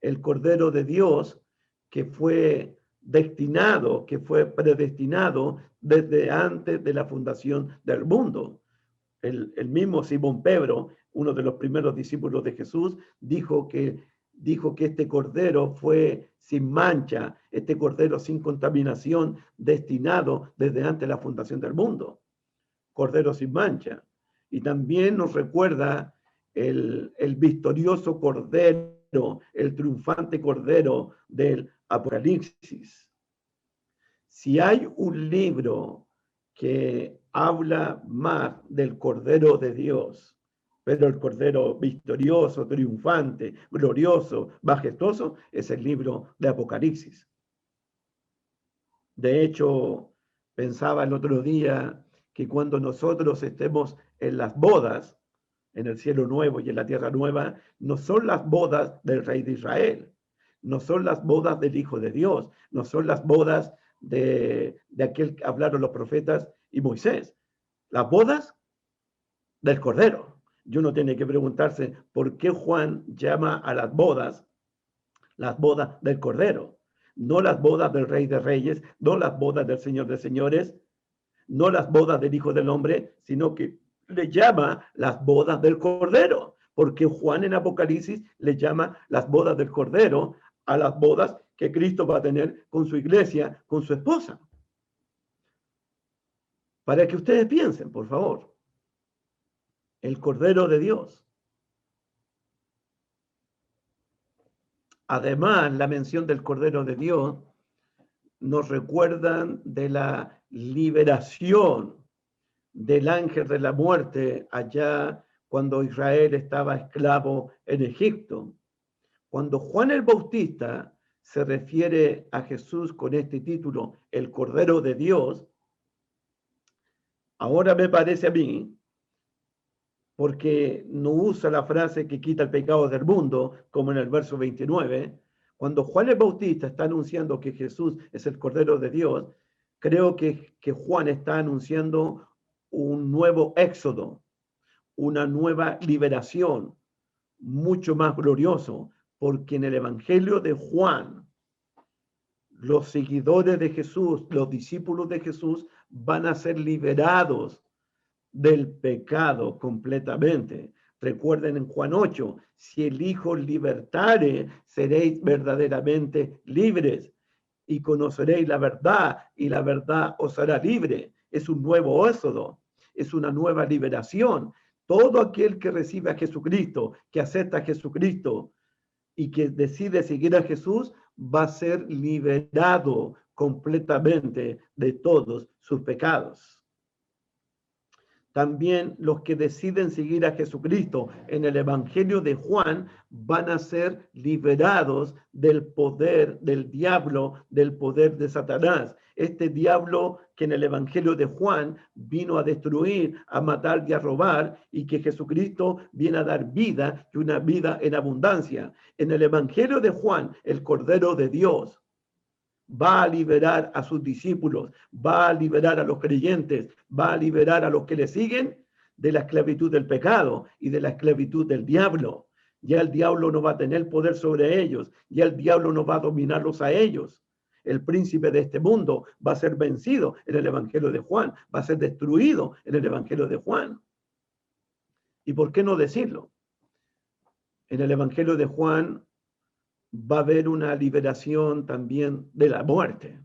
el Cordero de Dios que fue destinado, que fue predestinado desde antes de la fundación del mundo. El mismo Simón Pedro, uno de los primeros discípulos de Jesús, dijo que este Cordero fue sin mancha, este Cordero sin contaminación, destinado desde antes de la fundación del mundo. Cordero sin mancha. Y también nos recuerda el victorioso Cordero, el triunfante Cordero del Apocalipsis. Si hay un libro que habla más del Cordero de Dios, pero el Cordero victorioso, triunfante, glorioso, majestuoso, es el libro de Apocalipsis. De hecho, pensaba el otro día que cuando nosotros estemos en las bodas, en el cielo nuevo y en la tierra nueva, no son las bodas del rey de Israel, no son las bodas del Hijo de Dios, no son las bodas de aquel que hablaron los profetas y Moisés, las bodas del Cordero. Y uno tiene que preguntarse por qué Juan llama a las bodas del Cordero, no las bodas del Rey de Reyes, no las bodas del Señor de Señores, no las bodas del Hijo del Hombre, sino que le llama las bodas del Cordero, porque Juan en Apocalipsis le llama las bodas del Cordero a las bodas que Cristo va a tener con su iglesia, con su esposa. Para que ustedes piensen, por favor, el Cordero de Dios. Además, la mención del Cordero de Dios nos recuerdan de la liberación del ángel de la muerte allá cuando Israel estaba esclavo en Egipto. Cuando Juan el Bautista se refiere a Jesús con este título, el Cordero de Dios, ahora me parece a mí, porque no usa la frase que quita el pecado del mundo, como en el verso 29, cuando Juan el Bautista está anunciando que Jesús es el Cordero de Dios, creo que Juan está anunciando un nuevo éxodo, una nueva liberación, mucho más glorioso, porque en el Evangelio de Juan, los seguidores de Jesús, los discípulos de Jesús, van a ser liberados del pecado completamente. Recuerden en Juan 8, si el Hijo libertare, seréis verdaderamente libres y conoceréis la verdad y la verdad os hará libre. Es un nuevo éxodo, es una nueva liberación. Todo aquel que recibe a Jesucristo, que acepta a Jesucristo y que decide seguir a Jesús, va a ser liberado completamente de todos sus pecados. También los que deciden seguir a Jesucristo en el Evangelio de Juan van a ser liberados del poder del diablo, del poder de Satanás. Este diablo que en el Evangelio de Juan vino a destruir, a matar y a robar, y que Jesucristo viene a dar vida y una vida en abundancia. En el Evangelio de Juan, el Cordero de Dios va a liberar a sus discípulos, va a liberar a los creyentes, va a liberar a los que le siguen de la esclavitud del pecado y de la esclavitud del diablo. Ya el diablo no va a tener poder sobre ellos, ya el diablo no va a dominarlos a ellos. El príncipe de este mundo va a ser vencido en el Evangelio de Juan, va a ser destruido en el Evangelio de Juan. ¿Y por qué no decirlo? En el Evangelio de Juan va a haber una liberación también de la muerte.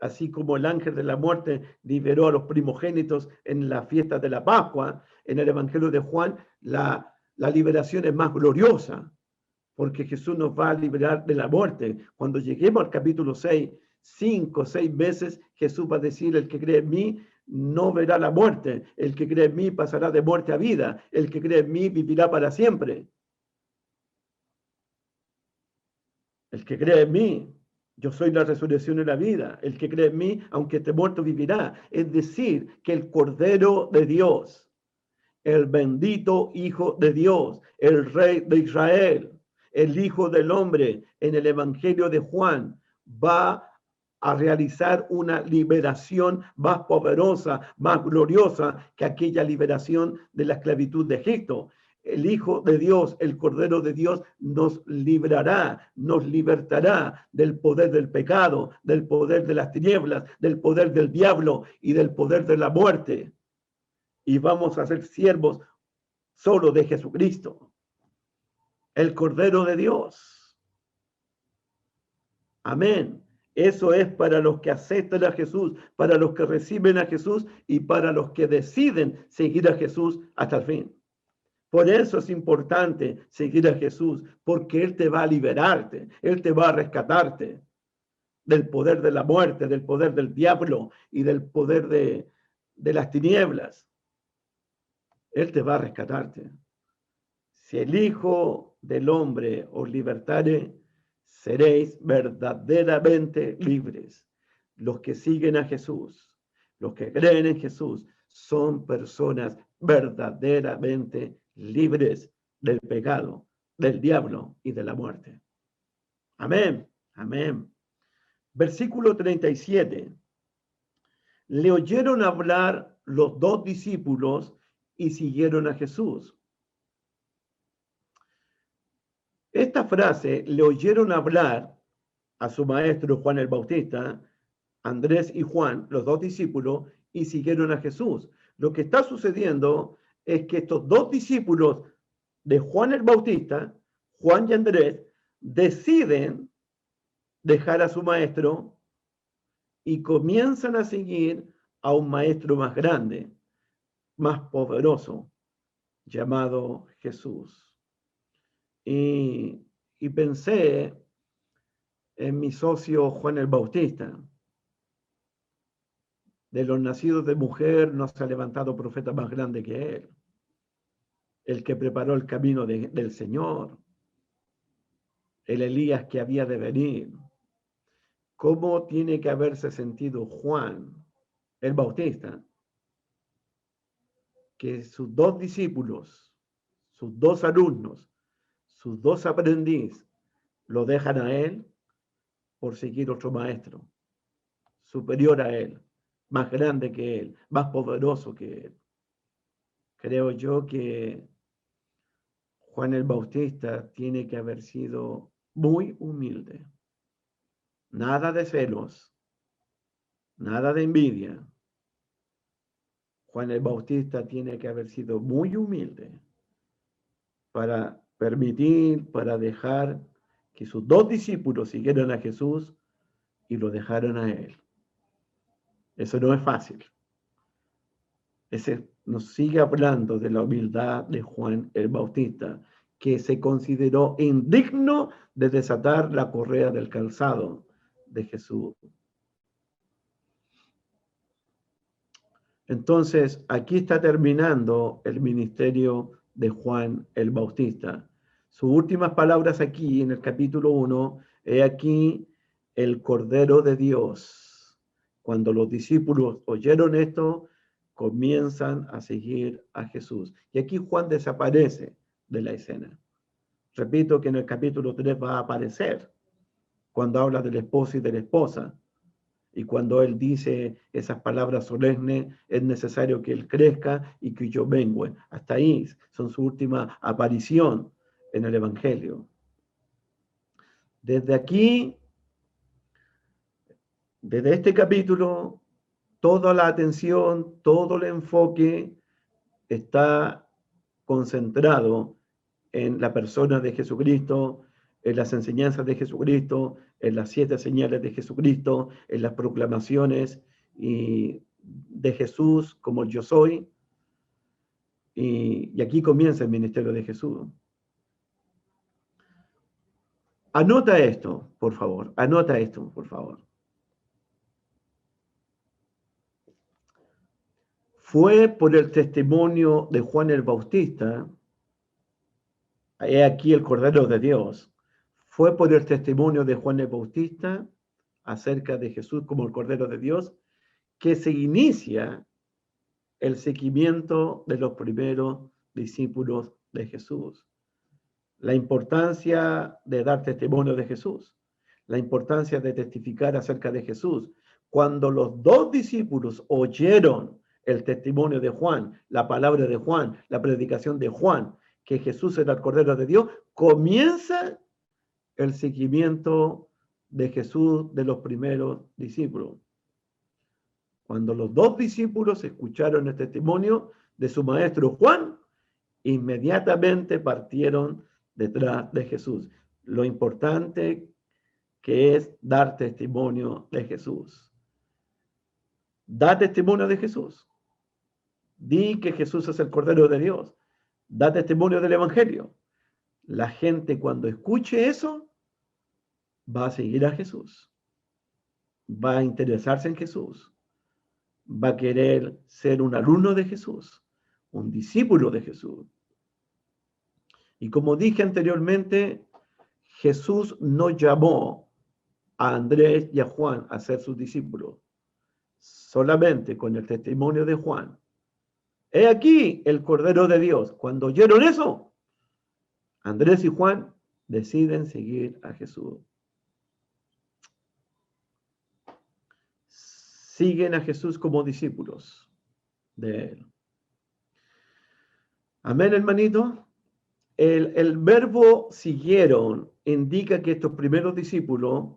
Así como el ángel de la muerte liberó a los primogénitos en la fiesta de la Pascua, en el Evangelio de Juan la liberación es más gloriosa, porque Jesús nos va a liberar de la muerte. Cuando lleguemos al capítulo 6 5 o 6 veces Jesús va a decir, el que cree en mí no verá la muerte, el que cree en mí pasará de muerte a vida, el que cree en mí vivirá para siempre. El que cree en mí, yo soy la resurrección y la vida, el que cree en mí, aunque esté muerto, vivirá. Es decir, que el Cordero de Dios, el bendito Hijo de Dios, el Rey de Israel, el Hijo del Hombre, en el Evangelio de Juan, va a realizar una liberación más poderosa, más gloriosa que aquella liberación de la esclavitud de Egipto. El Hijo de Dios, el Cordero de Dios, nos librará, nos libertará del poder del pecado, del poder de las tinieblas, del poder del diablo y del poder de la muerte. Y vamos a ser siervos solo de Jesucristo, el Cordero de Dios. Amén. Eso es para los que aceptan a Jesús, para los que reciben a Jesús y para los que deciden seguir a Jesús hasta el fin. Por eso es importante seguir a Jesús, porque Él te va a liberarte, Él te va a rescatarte del poder de la muerte, del poder del diablo y del poder de las tinieblas. Él te va a rescatarte. Si el Hijo del Hombre os libertare, seréis verdaderamente libres. Los que siguen a Jesús, los que creen en Jesús, son personas verdaderamente libres del pecado, del diablo y de la muerte. Amén, amén. Versículo 37. Le oyeron hablar los 2 discípulos y siguieron a Jesús. Esta frase, le oyeron hablar a su maestro Juan el Bautista, Andrés y Juan, los 2 discípulos, y siguieron a Jesús. Lo que está sucediendo es que estos 2 discípulos de Juan el Bautista, Juan y Andrés, deciden dejar a su maestro y comienzan a seguir a un maestro más grande, más poderoso, llamado Jesús. Y pensé en mi socio Juan el Bautista. De los nacidos de mujer no se ha levantado profeta más grande que él. El que preparó el camino del Señor. El Elías que había de venir. ¿Cómo tiene que haberse sentido Juan el Bautista? Que sus 2 discípulos, sus 2 alumnos, sus 2 aprendices, lo dejan a él por seguir otro maestro, superior a él, más grande que él, más poderoso que él. Creo yo que Juan el Bautista tiene que haber sido muy humilde. Nada de celos, nada de envidia. Juan el Bautista tiene que haber sido muy humilde para permitir, para dejar que sus 2 discípulos siguieran a Jesús y lo dejaran a él. Eso no es fácil. Ese nos sigue hablando de la humildad de Juan el Bautista, que se consideró indigno de desatar la correa del calzado de Jesús. Entonces, aquí está terminando el ministerio de Juan el Bautista. Sus últimas palabras aquí en el capítulo 1, he aquí el Cordero de Dios. Cuando los discípulos oyeron esto, comienzan a seguir a Jesús. Y aquí Juan desaparece de la escena. Repito que en el capítulo 3 va a aparecer cuando habla del esposo y de la esposa. Y cuando él dice esas palabras solemnes, es necesario que él crezca y que yo mengüe. Hasta ahí son su última aparición en el Evangelio. Desde aquí, desde este capítulo, toda la atención, todo el enfoque está concentrado en la persona de Jesucristo, en las enseñanzas de Jesucristo, en las 7 señales de Jesucristo, en las proclamaciones de Jesús como yo soy. Y aquí comienza el ministerio de Jesús. Anota esto, por favor. Anota esto, por favor. Fue por el testimonio de Juan el Bautista, he aquí el Cordero de Dios, fue por el testimonio de Juan el Bautista acerca de Jesús como el Cordero de Dios, que se inicia el seguimiento de los primeros discípulos de Jesús. La importancia de dar testimonio de Jesús, la importancia de testificar acerca de Jesús. Cuando los dos discípulos oyeron el testimonio de Juan, la palabra de Juan, la predicación de Juan, que Jesús era el Cordero de Dios, comienza el seguimiento de Jesús de los primeros discípulos. Cuando los dos discípulos escucharon el testimonio de su maestro Juan, inmediatamente partieron detrás de Jesús. Lo importante que es dar testimonio de Jesús. Da testimonio de Jesús. Di que Jesús es el Cordero de Dios. Da testimonio del Evangelio. La gente cuando escuche eso va a seguir a Jesús. Va a interesarse en Jesús. Va a querer ser un alumno de Jesús, un discípulo de Jesús. Y como dije anteriormente, Jesús no llamó a Andrés y a Juan a ser sus discípulos, solamente con el testimonio de Juan. He aquí el Cordero de Dios. Cuando oyeron eso, Andrés y Juan deciden seguir a Jesús. Siguen a Jesús como discípulos de él. Amén, hermanito. El verbo siguieron indica que estos primeros discípulos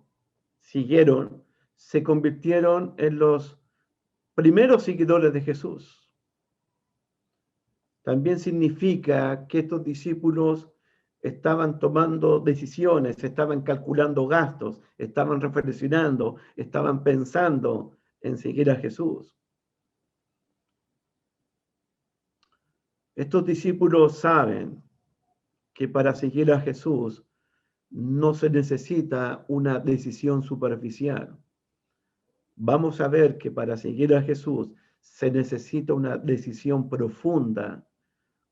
siguieron, se convirtieron en los primeros seguidores de Jesús. También significa que estos discípulos estaban tomando decisiones, estaban calculando gastos, estaban reflexionando, estaban pensando en seguir a Jesús. Estos discípulos saben que para seguir a Jesús no se necesita una decisión superficial. Vamos a ver que para seguir a Jesús se necesita una decisión profunda,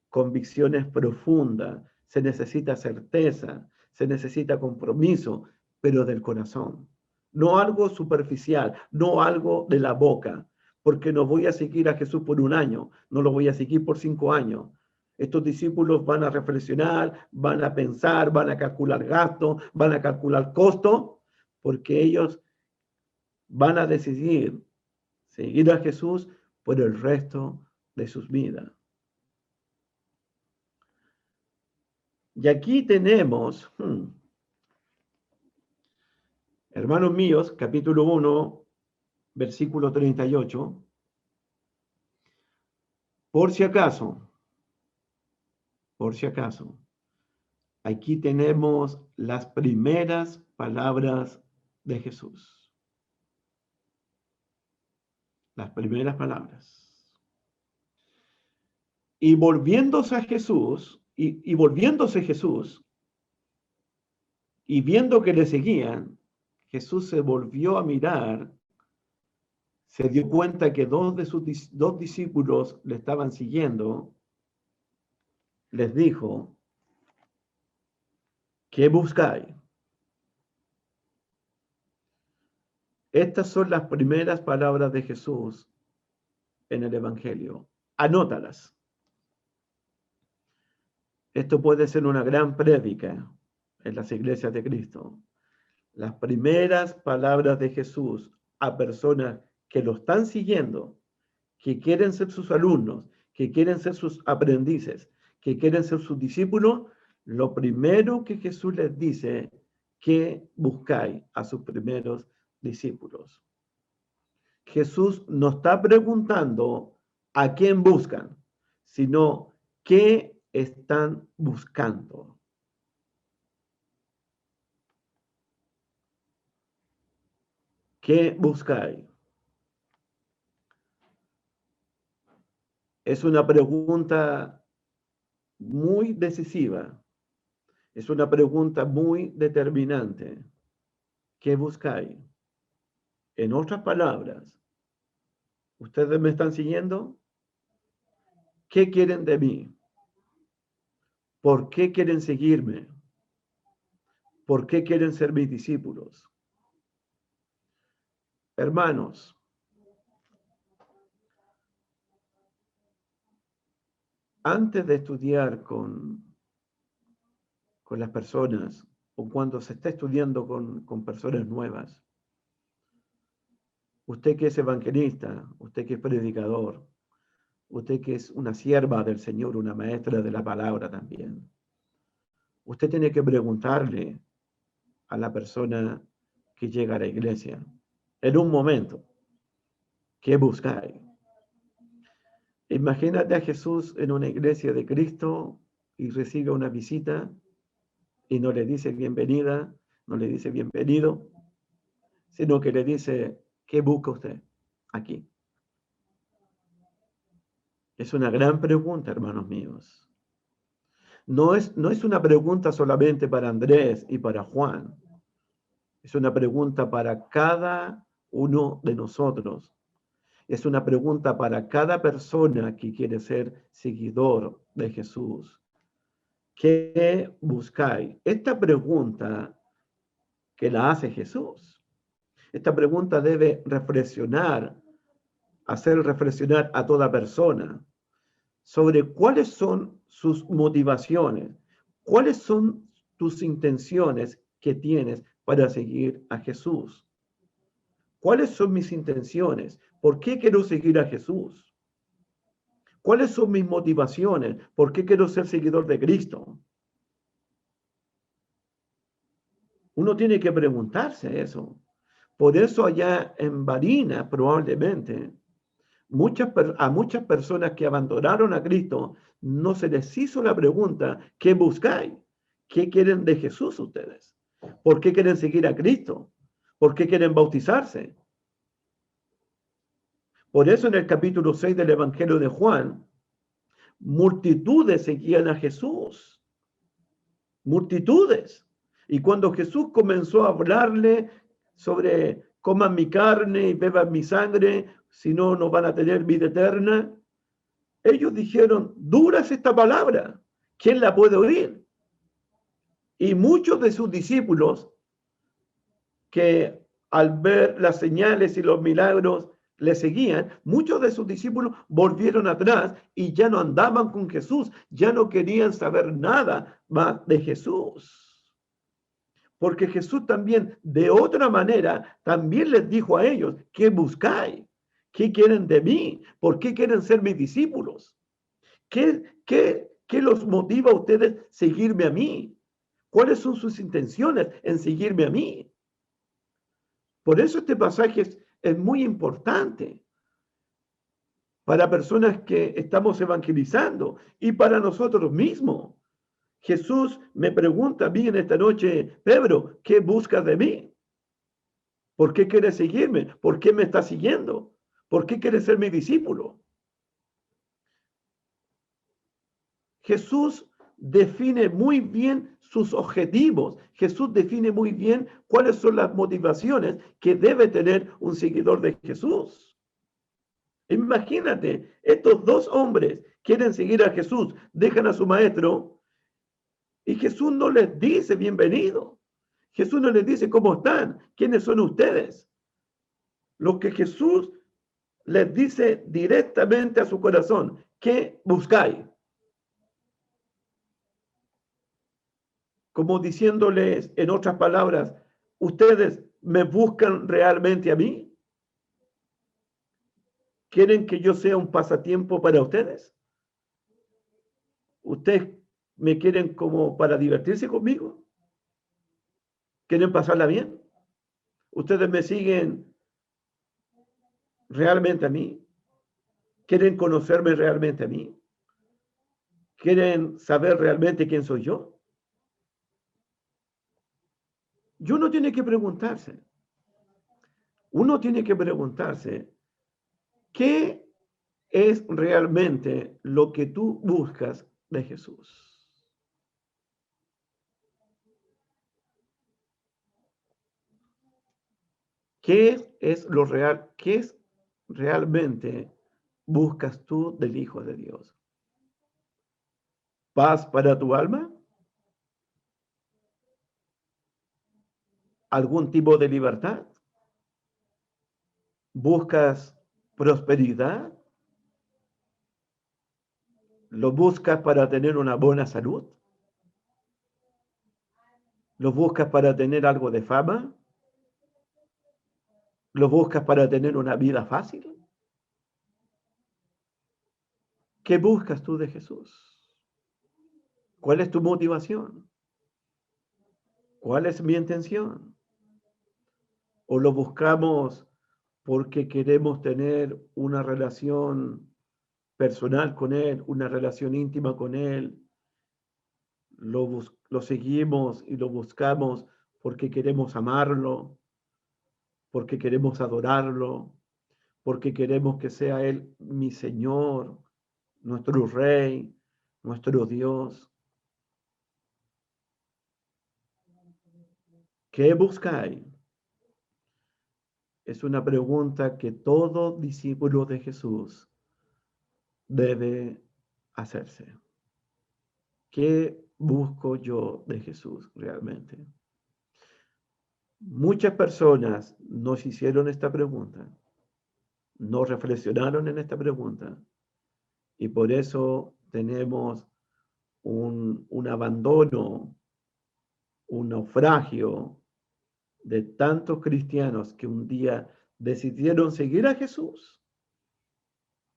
convicciones profundas, se necesita certeza, se necesita compromiso, pero del corazón. No algo superficial, no algo de la boca, porque no voy a seguir a Jesús por un año, no lo voy a seguir por 5 años. Estos discípulos van a reflexionar, van a pensar, van a calcular gastos, van a calcular costos, porque ellos van a decidir seguir a Jesús por el resto de sus vidas. Y aquí tenemos, hermanos míos, capítulo 1, versículo 38. Por si acaso, aquí tenemos las primeras palabras de Jesús. Las primeras palabras. Y volviéndose a Jesús, y volviéndose Jesús, y viendo que le seguían, Jesús se volvió a mirar, se dio cuenta que dos discípulos le estaban siguiendo, les dijo, ¿qué buscáis? Estas son las primeras palabras de Jesús en el Evangelio. Anótalas. Esto puede ser una gran prédica en las iglesias de Cristo. Las primeras palabras de Jesús a personas que lo están siguiendo, que quieren ser sus alumnos, que quieren ser sus aprendices, que quieren ser sus discípulos, lo primero que Jesús les dice, que buscáis a sus primeros discípulos. Jesús no está preguntando a quién buscan, sino qué están buscando. ¿Qué buscáis? Es una pregunta muy decisiva. Es una pregunta muy determinante. ¿Qué buscáis? En otras palabras, ¿ustedes me están siguiendo? ¿Qué quieren de mí? ¿Por qué quieren seguirme? ¿Por qué quieren ser mis discípulos? Hermanos, antes de estudiar con las personas o cuando se está estudiando con personas nuevas, usted que es evangelista, usted que es predicador, usted que es una sierva del Señor, una maestra de la palabra también, usted tiene que preguntarle a la persona que llega a la iglesia en un momento, ¿qué buscáis? Imagínate a Jesús en una iglesia de Cristo y recibe una visita y no le dice bienvenida, no le dice bienvenido, sino que le dice, ¿qué busca usted aquí? Es una gran pregunta, hermanos míos. No es una pregunta solamente para Andrés y para Juan. Es una pregunta para cada uno de nosotros. Es una pregunta para cada persona que quiere ser seguidor de Jesús. ¿Qué buscáis? Esta pregunta que la hace Jesús. Esta pregunta debe reflexionar, hacer reflexionar a toda persona sobre cuáles son sus motivaciones, cuáles son tus intenciones que tienes para seguir a Jesús. ¿Cuáles son mis intenciones? ¿Por qué quiero seguir a Jesús? ¿Cuáles son mis motivaciones? ¿Por qué quiero ser seguidor de Cristo? Uno tiene que preguntarse eso. Por eso allá en Barinas, probablemente, a muchas personas que abandonaron a Cristo, no se les hizo la pregunta, ¿qué buscáis? ¿Qué quieren de Jesús ustedes? ¿Por qué quieren seguir a Cristo? ¿Por qué quieren bautizarse? Por eso en el capítulo 6 del Evangelio de Juan, multitudes seguían a Jesús. Multitudes. Y cuando Jesús comenzó a hablarle sobre coman mi carne y beban mi sangre, si no, no van a tener vida eterna, ellos dijeron, dura es esta palabra, ¿quién la puede oír? Y muchos de sus discípulos, que al ver las señales y los milagros le seguían, muchos de sus discípulos volvieron atrás y ya no andaban con Jesús, ya no querían saber nada más de Jesús. Porque Jesús también, de otra manera, también les dijo a ellos, ¿qué buscáis? ¿Qué quieren de mí? ¿Por qué quieren ser mis discípulos? ¿Qué los motiva a ustedes seguirme a mí? ¿Cuáles son sus intenciones en seguirme a mí? Por eso este pasaje es muy importante para personas que estamos evangelizando y para nosotros mismos. Jesús me pregunta a mí en esta noche, Pedro, ¿qué buscas de mí? ¿Por qué quieres seguirme? ¿Por qué me estás siguiendo? ¿Por qué quieres ser mi discípulo? Jesús define muy bien sus objetivos. Jesús define muy bien cuáles son las motivaciones que debe tener un seguidor de Jesús. Imagínate, estos dos hombres quieren seguir a Jesús, dejan a su maestro y Jesús no les dice bienvenido. Jesús no les dice cómo están, quiénes son ustedes. Lo que Jesús les dice directamente a su corazón, ¿qué buscáis? Como diciéndoles en otras palabras, ¿ustedes me buscan realmente a mí? ¿Quieren que yo sea un pasatiempo para ustedes? ¿Ustedes me quieren como para divertirse conmigo? ¿Quieren pasarla bien? ¿Ustedes me siguen realmente a mí? ¿Quieren conocerme realmente a mí? ¿Quieren saber realmente quién soy yo? Y uno tiene que preguntarse, ¿qué es realmente lo que tú buscas de Jesús? ¿Qué es lo real? ¿Qué es realmente buscas tú del Hijo de Dios? paz para tu alma? ¿Algún tipo de libertad? ¿Buscas prosperidad? ¿Lo buscas para tener una buena salud? ¿Lo buscas para tener algo de fama? ¿Lo buscas para tener una vida fácil? ¿Qué buscas tú de Jesús? ¿Cuál es tu motivación? ¿Cuál es mi intención? ¿O lo buscamos porque queremos tener una relación personal con Él, una relación íntima con Él? Lo seguimos y lo buscamos porque queremos amarlo, porque queremos adorarlo, porque queremos que sea Él mi Señor, nuestro Rey, nuestro Dios. ¿Qué buscáis? Es una pregunta que todo discípulo de Jesús debe hacerse. ¿Qué busco yo de Jesús realmente? Muchas personas nos hicieron esta pregunta, no reflexionaron en esta pregunta y por eso tenemos un abandono, un naufragio de tantos cristianos que un día decidieron seguir a Jesús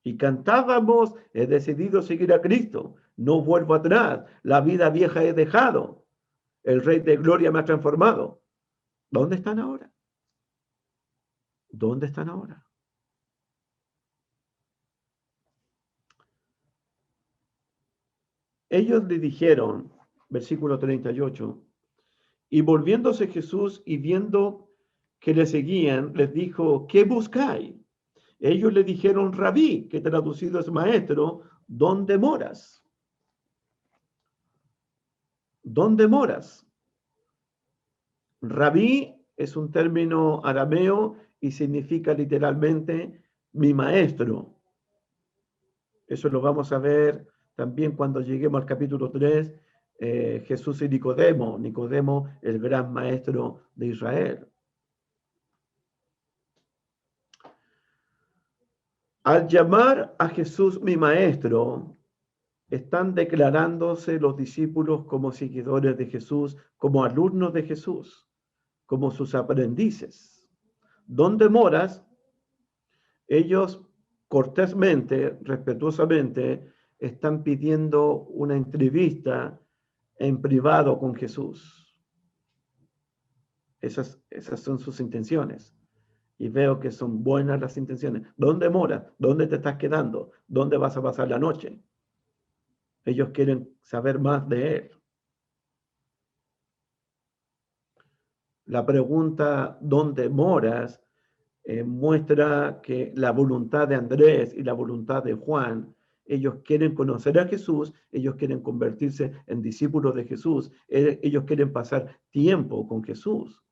y cantábamos, he decidido seguir a Cristo, no vuelvo atrás, la vida vieja he dejado, el Rey de Gloria me ha transformado. ¿Dónde están ahora? ¿Dónde están ahora? Ellos le dijeron, versículo 38, y volviéndose Jesús y viendo que le seguían, les dijo, ¿qué buscáis? Ellos le dijeron, Rabí, que traducido es maestro, ¿dónde moras? ¿Dónde moras? Rabí es un término arameo y significa literalmente mi maestro. Eso lo vamos a ver también cuando lleguemos al capítulo 3, Jesús y Nicodemo, Nicodemo, el gran maestro de Israel. Al llamar a Jesús mi maestro, están declarándose los discípulos como seguidores de Jesús, como alumnos de Jesús, como sus aprendices. ¿Dónde moras? Ellos cortésmente, respetuosamente, están pidiendo una entrevista en privado con Jesús. Esas son sus intenciones. Y veo que son buenas las intenciones. ¿Dónde moras? ¿Dónde te estás quedando? ¿Dónde vas a pasar la noche? Ellos quieren saber más de Él. La pregunta ¿dónde moras? Muestra que la voluntad de Andrés y la voluntad de Juan, ellos quieren conocer a Jesús, ellos quieren convertirse en discípulos de Jesús, ellos quieren pasar tiempo con Jesús.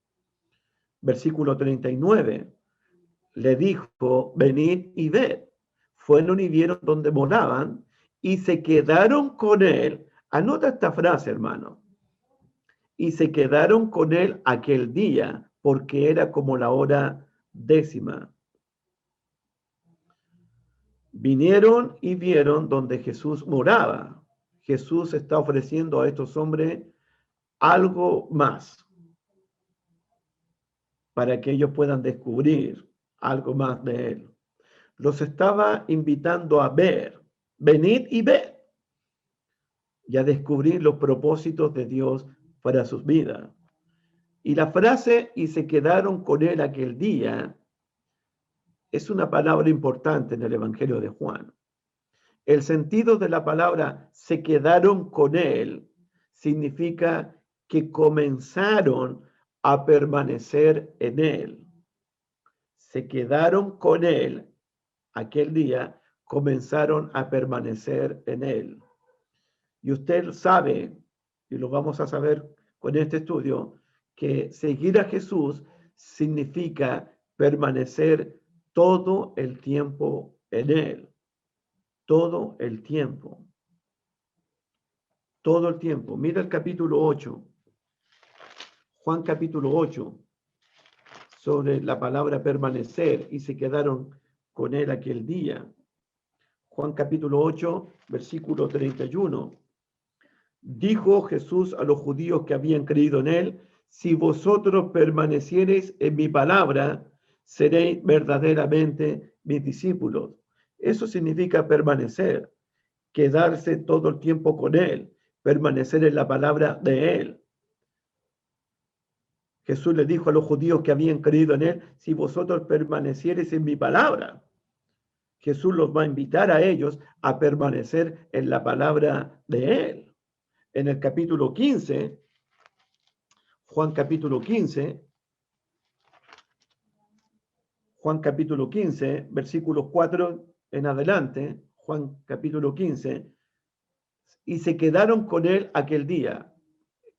Versículo 39, le dijo, venid y ved. Fueron y vieron donde moraban y se quedaron con él. Anota esta frase, hermano. Y se quedaron con él aquel día, porque era como la hora 10. Vinieron y vieron donde Jesús moraba. Jesús está ofreciendo a estos hombres algo más para que ellos puedan descubrir algo más de Él. Los estaba invitando a ver, venid y ved, y a descubrir los propósitos de Dios para sus vidas. Y la frase, y se quedaron con Él aquel día, es una palabra importante en el Evangelio de Juan. El sentido de la palabra se quedaron con Él significa que comenzaron a permanecer en Él. Se quedaron con Él aquel día, comenzaron a permanecer en Él. Y usted sabe, y lo vamos a saber con este estudio, que seguir a Jesús significa permanecer todo el tiempo en Él. Todo el tiempo. todo el tiempo. Mira el capítulo 8, Juan capítulo 8, sobre la palabra permanecer, y se quedaron con él aquel día. Juan capítulo 8, versículo 31. Dijo Jesús a los judíos que habían creído en él: si vosotros permaneciereis en mi palabra, seréis verdaderamente mis discípulos. Eso significa permanecer, quedarse todo el tiempo con él, permanecer en la palabra de él. Jesús le dijo a los judíos que habían creído en él: si vosotros permaneciereis en mi palabra. Jesús los va a invitar a ellos a permanecer en la palabra de él. En el capítulo 15, Juan capítulo 15, versículos 4 en adelante, Juan capítulo 15, y se quedaron con él aquel día.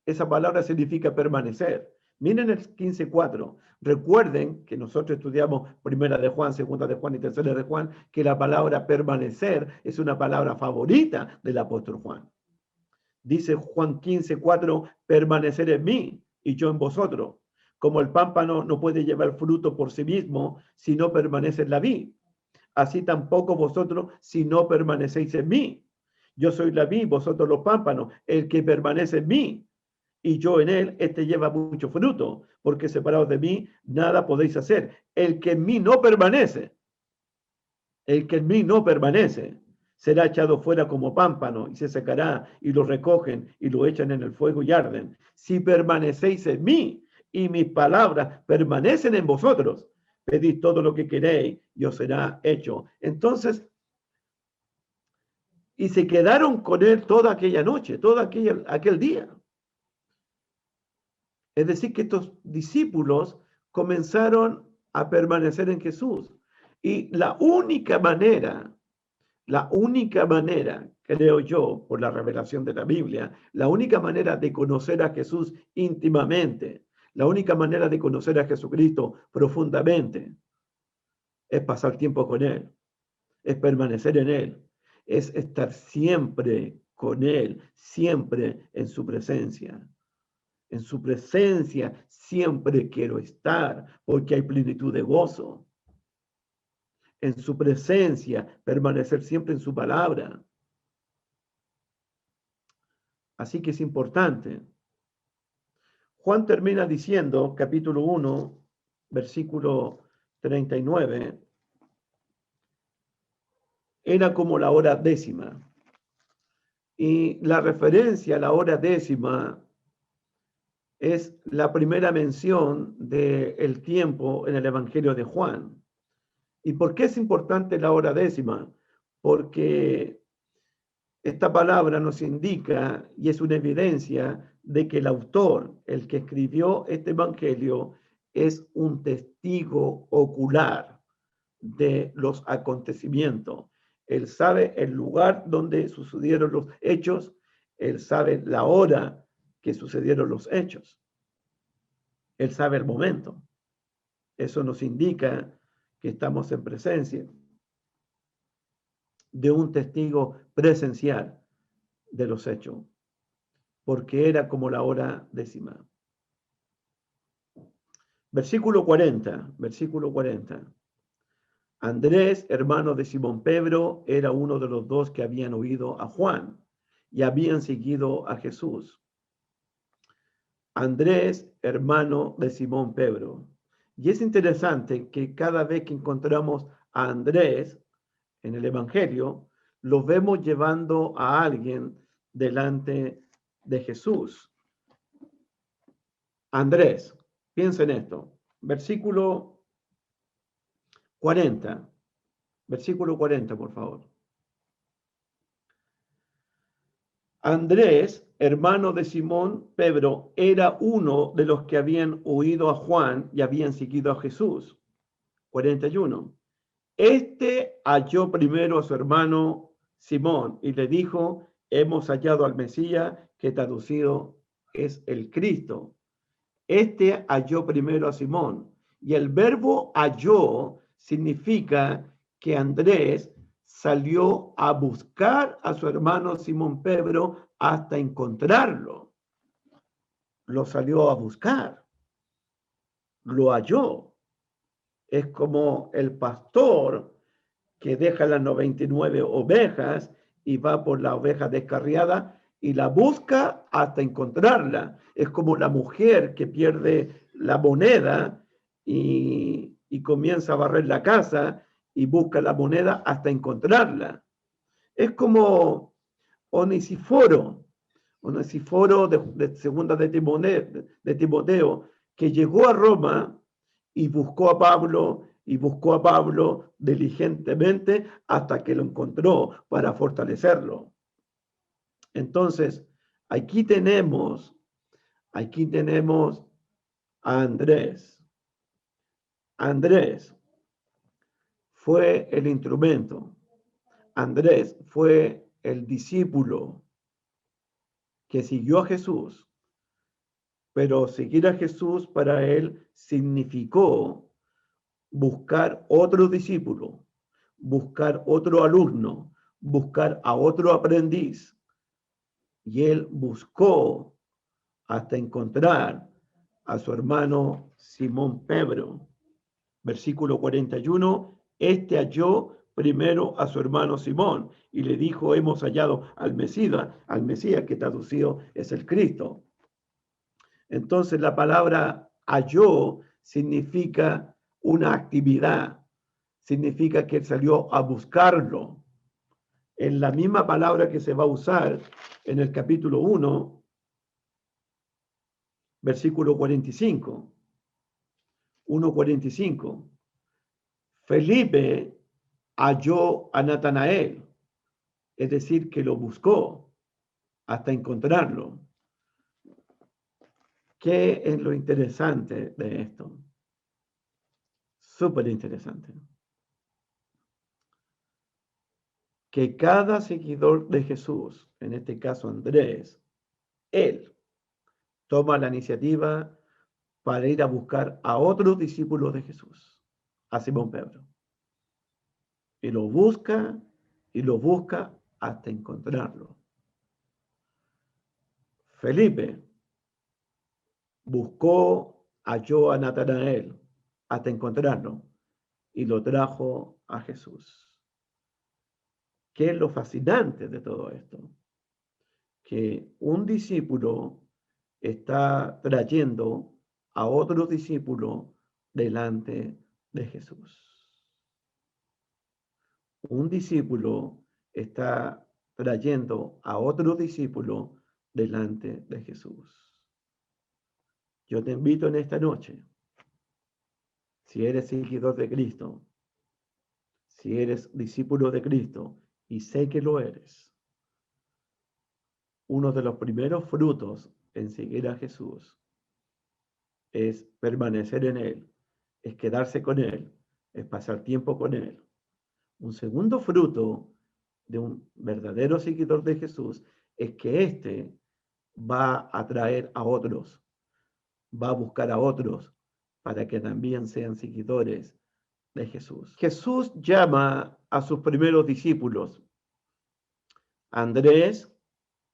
Esa palabra significa permanecer. Miren el 15:4. Recuerden que nosotros estudiamos primera de Juan, segunda de Juan y tercera de Juan, que la palabra permanecer es una palabra favorita del apóstol Juan. Dice Juan 15:4, permanecer en mí y yo en vosotros. Como el pámpano no puede llevar fruto por sí mismo si no permanece en la vid, así tampoco vosotros si no permanecéis en mí. Yo soy la vid, vosotros los pámpanos. El que permanece en mí y yo en él, este lleva mucho fruto, porque separados de mí nada podéis hacer. El que en mí no permanece, será echado fuera como pámpano y se secará, y lo recogen y lo echan en el fuego y arden. Si permanecéis en mí y mis palabras permanecen en vosotros, pedid todo lo que queréis y os será hecho. Entonces, y se quedaron con él toda aquella noche, aquel día. Es decir, que estos discípulos comenzaron a permanecer en Jesús. Y la única manera, creo yo, por la revelación de la Biblia, la única manera de conocer a Jesús íntimamente, la única manera de conocer a Jesucristo profundamente, es pasar tiempo con Él, es permanecer en Él, es estar siempre con Él, siempre en su presencia. En su presencia siempre quiero estar, porque hay plenitud de gozo. En su presencia, permanecer siempre en su palabra. Así que es importante. Juan termina diciendo, capítulo 1, versículo 39, era como la hora décima. Y la referencia a la hora décima es la primera mención del tiempo en el Evangelio de Juan. ¿Y por qué es importante la hora décima? Porque esta palabra nos indica y es una evidencia de que el autor, el que escribió este Evangelio, es un testigo ocular de los acontecimientos. Él sabe el lugar donde sucedieron los hechos, él sabe la hora que sucedieron los hechos. Él sabe el momento. Eso nos indica que estamos en presencia de un testigo presencial de los hechos, porque era como la hora décima. Versículo 40. Andrés, hermano de Simón Pedro, era uno de los dos que habían oído a Juan y habían seguido a Jesús. Andrés, hermano de Simón Pedro. Y es interesante que cada vez que encontramos a Andrés en el Evangelio, lo vemos llevando a alguien delante de Jesús. Andrés, piensa en esto. Versículo 40. Versículo 40, por favor. Andrés, hermano de Simón Pedro, era uno de los que habían oído a Juan y habían seguido a Jesús. 41. Este halló primero a su hermano Simón y le dijo: hemos hallado al Mesías, que traducido es el Cristo. Este halló primero a Simón. Y el verbo halló significa que Andrés salió a buscar a su hermano Simón Pedro hasta encontrarlo. Lo salió a buscar, lo halló. Es como el pastor que deja las 99 ovejas y va por la oveja descarriada y la busca hasta encontrarla. Es como la mujer que pierde la moneda y comienza a barrer la casa y busca la moneda hasta encontrarla. Es como Onesíforo de segunda de Timoteo, que llegó a Roma y buscó a Pablo diligentemente hasta que lo encontró para fortalecerlo. Entonces, aquí tenemos a Andrés. Andrés fue el instrumento. Andrés fue el discípulo que siguió a Jesús, pero seguir a Jesús para él significó buscar otro discípulo, buscar otro alumno, buscar a otro aprendiz. Y él buscó hasta encontrar a su hermano Simón Pedro. Versículo 41, este halló primero a su hermano Simón y le dijo, hemos hallado al Mesías, que traducido es el Cristo. Entonces la palabra halló significa una actividad, significa que él salió a buscarlo. En la misma palabra que se va a usar en el capítulo 1, versículo 45. 1:45. Felipe halló a Natanael, es decir, que lo buscó hasta encontrarlo. ¿Qué es lo interesante de esto? Súper interesante. Que cada seguidor de Jesús, en este caso Andrés, él toma la iniciativa para ir a buscar a otros discípulos de Jesús, a Simón Pedro. Y lo busca hasta encontrarlo. Felipe halló a Natanael hasta encontrarlo y lo trajo a Jesús. ¿Qué es lo fascinante de todo esto? Que un discípulo está trayendo a otro discípulo delante de Jesús. Un discípulo está trayendo a otro discípulo delante de Jesús. Yo te invito en esta noche, si eres seguidor de Cristo, si eres discípulo de Cristo, y sé que lo eres, uno de los primeros frutos en seguir a Jesús es permanecer en Él, es quedarse con Él, es pasar tiempo con Él. Un segundo fruto de un verdadero seguidor de Jesús es que éste va a atraer a otros, va a buscar a otros para que también sean seguidores de Jesús. Jesús llama a sus primeros discípulos. Andrés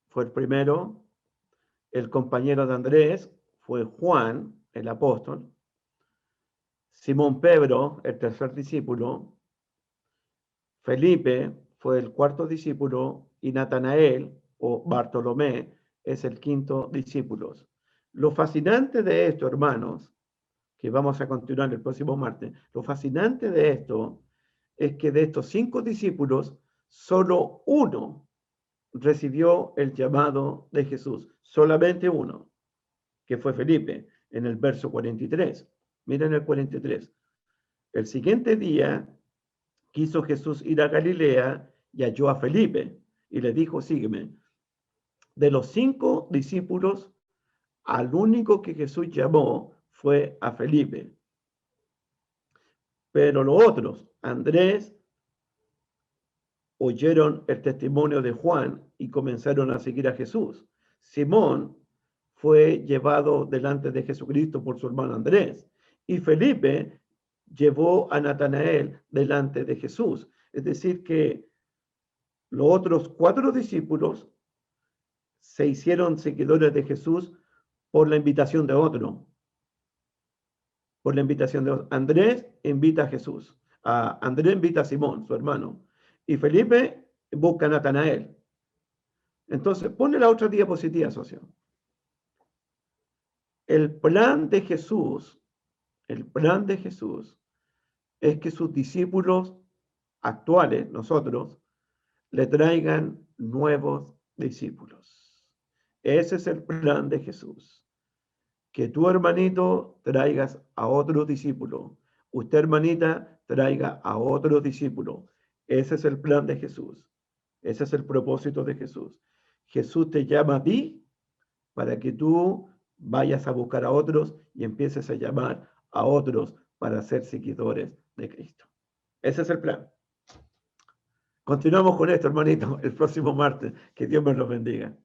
fue el primero, el compañero de Andrés fue Juan, el apóstol, Simón Pedro, el tercer discípulo, Felipe fue el cuarto discípulo y Natanael o Bartolomé es el quinto discípulo. Lo fascinante de esto, hermanos, que vamos a continuar el próximo martes, lo fascinante de esto es que de estos 5 discípulos, solo uno recibió el llamado de Jesús, solamente uno, que fue Felipe, en el verso 43. Miren el 43. El siguiente día quiso Jesús ir a Galilea y halló a Felipe y le dijo, sígueme. De los 5 discípulos, al único que Jesús llamó fue a Felipe. Pero los otros, Andrés, oyeron el testimonio de Juan y comenzaron a seguir a Jesús. Simón fue llevado delante de Jesucristo por su hermano Andrés. Y Felipe llevó a Natanael delante de Jesús. Es decir, que los otros 4 discípulos se hicieron seguidores de Jesús por la invitación de otro. Por la invitación de otro. Andrés invita a Jesús. Andrés invita a Simón, su hermano. Y Felipe busca a Natanael. Entonces, pone la otra diapositiva, socio. El plan de Jesús es que sus discípulos actuales, nosotros, le traigan nuevos discípulos. Ese es el plan de Jesús. Que tu hermanito traigas a otro discípulo. Usted, hermanita, traiga a otro discípulo. Ese es el plan de Jesús. Ese es el propósito de Jesús. Jesús te llama a ti para que tú vayas a buscar a otros y empieces a llamar a otros para ser seguidores de Cristo. Ese es el plan. Continuamos con esto, hermanito, el próximo martes. Que Dios me los bendiga.